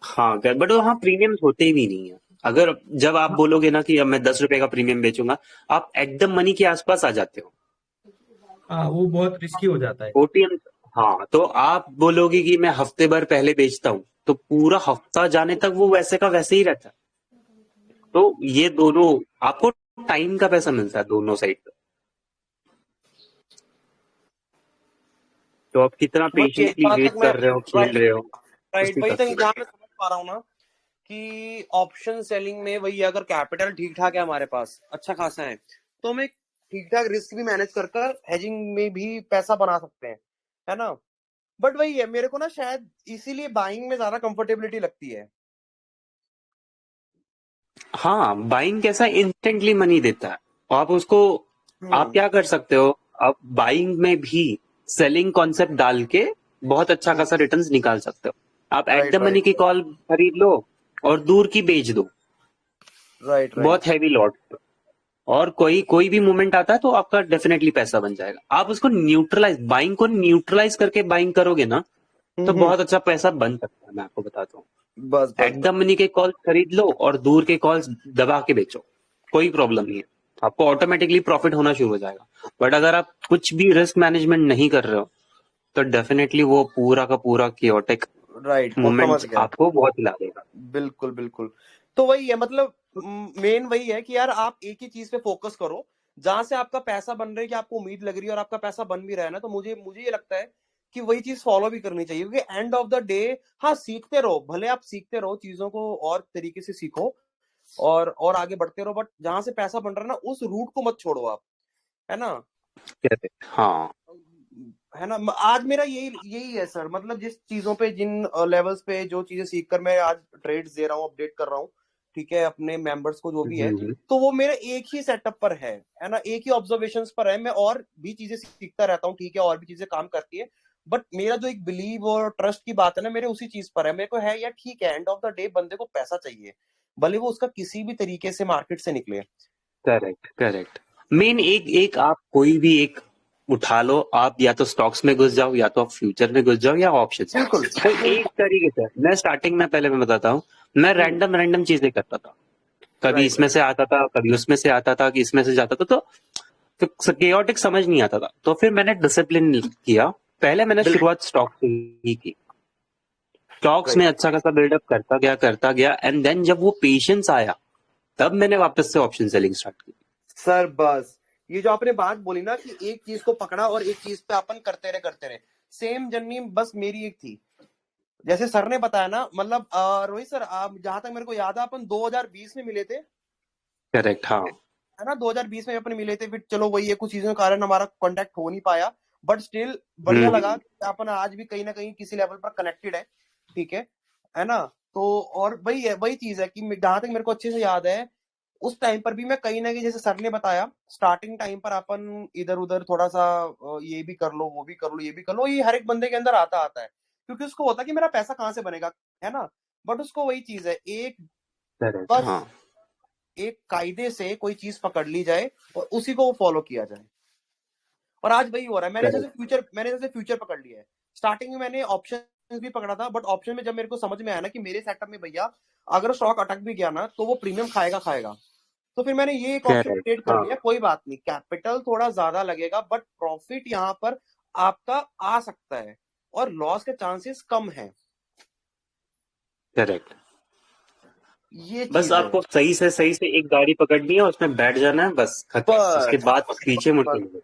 हाँ, बट वहाँ प्रीमियम्स होते ही भी नहीं है। अगर जब आप बोलोगे ना कि अब मैं 10 रुपए का प्रीमियम बेचूंगा, आप एट द मनी के आसपास आ जाते हो। हाँ वो बहुत रिस्की हो जाता है। ओटीएम, हाँ, तो आप बोलोगे कि मैं हफ्ते भर पहले बेचता हूँ, तो पूरा हफ्ता जाने तक वो वैसे का वैसे ही रहता है। तो ये दोनों आपको टाइम का पैसा मिलता है दोनों साइड पे। तो आप कितना बट ये पेशेंटली जहाँ वेट तक मैं कर रहे हो, खेल राइट रहे हो, राइट उसकी वही तक तरफ जहाँ मैं समझ पा रहा हूँ ना कि ऑप्शन सेलिंग में वही अगर कैपिटल ठीक ठाक है हमारे पास अच्छा खासा है तो हम एक ठीक ठाक रिस्क भी मैनेज कर कर हेजिंग में भी पैसा बना सकते हैं, है ना। बट वही है, मेरे को ना शायद इसीलिए बाइंग में ज्यादा कंफर्टेबिलिटी लगती है। हाँ, बाइंग कैसा इंस्टेंटली मनी देता है। आप उसको, आप हम्म क्या कर सकते हो, आप बाइंग में भी सेलिंग कॉन्सेप्ट डाल के बहुत अच्छा खासा रिटर्न्स निकाल सकते हो। आप at the right money right की कॉल खरीद लो और दूर की बेच दो, राइट राइट बहुत हैवी लॉट, और कोई कोई भी मूवमेंट आता है तो आपका डेफिनेटली पैसा बन जाएगा। आप उसको न्यूट्रलाइज, बाइंग को न्यूट्रलाइज करके बाइंग करोगे ना, तो बहुत अच्छा पैसा बन सकता है, मैं आपको बताता हूँ। बस बस एट द मनी के कॉल्स खरीद लो और दूर के कॉल्स दबा के बेचो, कोई प्रॉब्लम नहीं है, आपको ऑटोमेटिकली प्रॉफिट होना शुरू हो जाएगा। बट अगर आप कुछ भी रिस्क मैनेजमेंट नहीं कर रहे हो, तो डेफिनेटली वो पूरा का पूरा कियोटिक राइट वो समझ मूवमेंट गया। आपको बहुत हिला देगा। बिल्कुल बिल्कुल। तो वही है मतलब मेन वही है कि यार आप एक ही चीज पे फोकस करो जहां से आपका पैसा बन रहा है, कि आपको उम्मीद लग रही है और आपका पैसा बन भी रहा है ना, तो मुझे मुझे ये लगता है कि वही चीज फॉलो भी करनी चाहिए, क्योंकि एंड ऑफ द डे हाँ सीखते रहो, भले आप सीखते रहो चीजों को और तरीके से सीखो और आगे बढ़ते रहो, बट जहां से पैसा बन रहा है ना उस रूट को मत छोड़ो आप, है ना। हाँ, है ना, आज मेरा यही यही है सर, मतलब जिस चीजों पे जिन लेवल्स पे जो चीजें सीख कर मैं आज ट्रेड्स दे रहा हूँ, अपडेट कर रहा हूँ, ठीक है, अपने मेंबर्स को जो भी है, तो वो मेरा एक ही सेटअप पर है ना, एक ही ऑब्जर्वेशंस पर है। मैं और भी चीजें सीखता रहता हूँ, ठीक है, और भी चीजें काम करती है, बट मेरा जो एक बिलीव और ट्रस्ट की बात है ना, मेरे उसी चीज पर है। मेरे को है यार ठीक है, एंड ऑफ द डे बंदे को पैसा चाहिए, भले वो उसका किसी भी तरीके से मार्केट से निकले। Correct correct. मेन एक एक आप कोई भी एक उठा लो, आप या तो स्टॉक्स में घुस जाओ, या तो आप फ्यूचर में घुस जाओ, या ऑप्शन में, बिल्कुल कोई एक तरीके से। मैं स्टार्टिंग में पहले मैं बताता हूँ, मैं रैंडम रैंडम चीजें करता था, कभी राइट इसमें राइट से आता था, कभी उसमें से आता था, कि इसमें से जाता था, तो केओटिक समझ नहीं आता था। तो फिर मैंने डिसिप्लिन किया, पहले मैंने बिल्कुल शुरुआत स्टॉक से ही की, स्टॉक्स में राइट अच्छा खासा बिल्डअप करता गया, एंड देन जब वो पेशेंस आया, तब मैंने वापस से ऑप्शन सेलिंग स्टार्ट की। सर। बस ये जो आपने बात बोली ना कि एक चीज को पकड़ा और एक चीज पे अपन करते रहे, सेम जर्नी बस मेरी एक थी, जैसे सर ने बताया ना, मतलब रोहित सर, आप जहां तक मेरे को याद है अपन 2020 में मिले थे, करेक्ट, हाँ। है ना, 2020 में अपन मिले थे, फिर चलो वही है, कुछ चीजों के कारण हमारा कांटेक्ट हो नहीं पाया, बट स्टिल बढ़िया लगा कि अपन आज भी कहीं ना कहीं किसी लेवल पर कनेक्टेड है, ठीक है ना। तो और वही है, वही चीज है कि जहां तक मेरे को अच्छे से याद है, उस टाइम पर भी मैं कहीं ना कहीं, जैसे सर ने बताया, स्टार्टिंग टाइम पर अपन इधर उधर थोड़ा सा ये भी कर लो, वो भी कर लो, ये भी कर लो, ये हर एक बंदे के अंदर आता आता है, क्योंकि उसको होता है कि मेरा पैसा कहाँ से बनेगा, है ना। बट उसको वही चीज है, एक करेक्ट, बस हाँ। एक कायदे से कोई चीज पकड़ ली जाए और उसी को फॉलो किया जाए, और आज वही हो रहा है। करेक्ट, मैंने जैसे फ्यूचर पकड़ लिया है, स्टार्टिंग में मैंने ऑप्शन भी पकड़ा था, बट ऑप्शन में जब मेरे को समझ में आया ना कि मेरे सेटअप में भैया अगर स्टॉक अटक भी गया ना तो वो प्रीमियम खाएगा खाएगा, तो फिर मैंने ये एक ऑप्शन करेक्ट, क्रिएट कर हाँ। लिया, कोई बात नहीं, कैपिटल थोड़ा ज्यादा लगेगा बट प्रॉफिट यहाँ पर आपका आ सकता है और लॉस के चांसेस कम है। करेक्ट। ये बस चीज है। आपको सही से एक गाड़ी पकड़नी है, उसमें बैठ जाना है, बस खत्म। उसके बस बाद पीछे मुड़ना बस नहीं।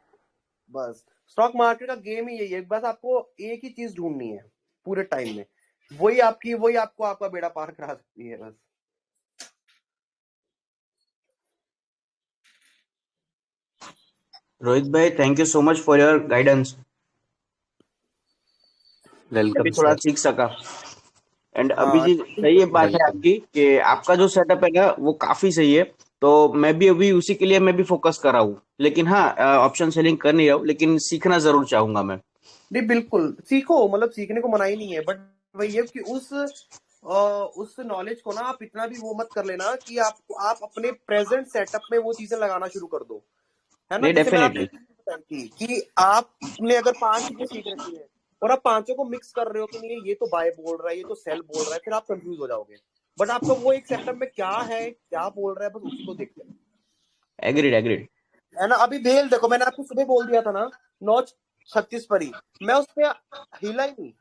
बस स्टॉक मार्केट का गेम ही यही है, बस आपको एक ही चीज ढूंढनी है पूरे टाइम में, वही आपको आपका बेड़ा पार करा सकती है बस। रोहित भाई, thank you so much for your guidance. मैं भी वेलकम थोड़ा सर। सीख सका। एंड अभी हाँ जी सही है बात है वेलकम। आपकी कि आपका जो सेटअप है ना वो काफी सही है। तो मैं भी अभी उसी के लिए मैं भी फोकस कर रहा हूँ, लेकिन हाँ ऑप्शन सेलिंग कर नहीं रहा हूँ, लेकिन सीखना जरूर चाहूंगा मैं। नहीं बिल्कुल सीखो, मतलब सीखने को मना ही नहीं है, बट वही है कि उस नॉलेज को ना आप इतना भी वो मत कर लेना कि आप अपने प्रेजेंट सेटअप में वो चीजें लगाना शुरू कर दो, है ना। नहीं, जैसे मैंने आपको डेफिनेटली। बताई थी कि आपने अगर 5 चीजें सीख रखी है और आप पांचों को मिक्स कर रहे हो कि नहीं ये तो बाय बोल रहा है, ये तो सेल बोल रहा है, फिर आप कंफ्यूज हो जाओगे। बट आपका वो एक सेटअप में क्या है, क्या बोल रहा है, बस उसी को देख लेना, एग्रीड एग्रीड। है ना। अभी बेल देखो, मैंने आपको सुबह बोल दिया था ना, 9:36 पर ही मैं उस पे हिला ही नहीं,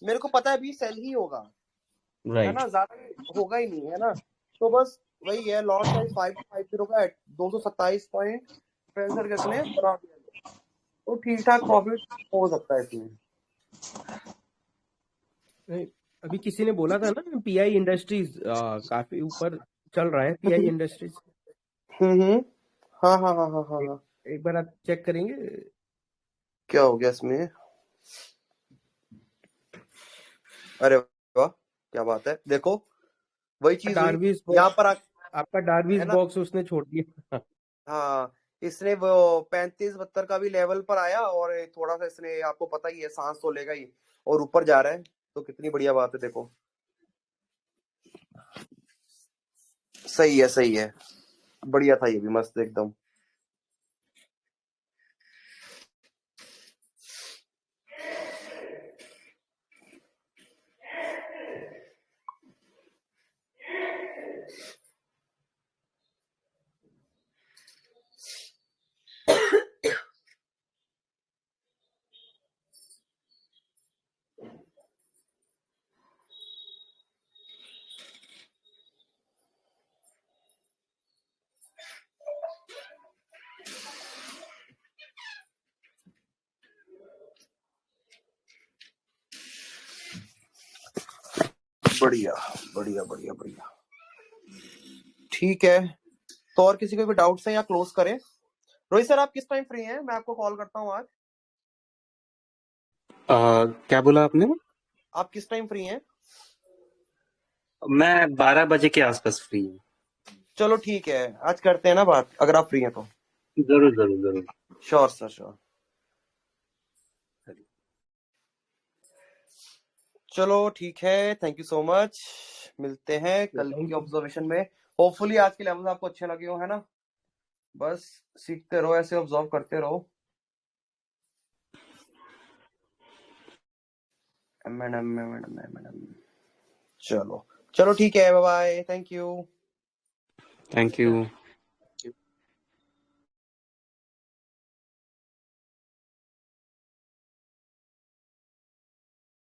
मेरे को पता है अभी सेल ही होगा, है ना, राइट। ज्यादा होगा ही नहीं, है ना। तो बस वही है, लॉट साइज 550 का 227 पॉइंट ट्रेजर कितने बना दिया, तो ठीक ठाक प्रॉफिट हो सकता है इसमें। नहीं, अभी किसी ने बोला था ना पीआई इंडस्ट्रीज काफी ऊपर चल रहा है, पीआई इंडस्ट्रीज। हाँ हाँ हाँ हाँ हाँ हाँ। एक बार आप चेक करेंगे। क्या हो गया इसमें? अरे वाह, क्या बात है, देखो वही चीज हुई डार्विस यहाँ पर आपका डार्विस है ना। बॉक्स उसने छोड़ दिया। हाँ, इसने वो 35-72 का भी लेवल पर आया, और थोड़ा सा इसने, आपको पता ही है, सांस तो लेगा ही और ऊपर जा रहा है, तो कितनी बढ़िया बात है। देखो सही है, बढ़िया था ये भी, मस्त एकदम। बढ़िया बढ़िया बढ़िया बढ़िया, ठीक है। तो और किसी को भी डाउट्स है या क्लोज करें? रोहित सर आप किस टाइम फ्री हैं? मैं आपको कॉल करता हूँ आज। क्या बोला आपने? आप किस टाइम फ्री हैं? मैं 12 बजे के आसपास फ्री हूँ। चलो ठीक है, आज करते हैं ना बात, अगर आप फ्री हैं तो। जरूर जरूर जरूर। Sure sir, sure. चलो ठीक है, थैंक यू सो मच, मिलते हैं कल की ऑब्जर्वेशन में। होपफुली आज के लेवल्स आपको अच्छे लगे हो, है ना। बस सीखते रहो, ऐसे ऑब्जर्व करते रहो। मैडम चलो ठीक है, bye bye, thank you. Thank you.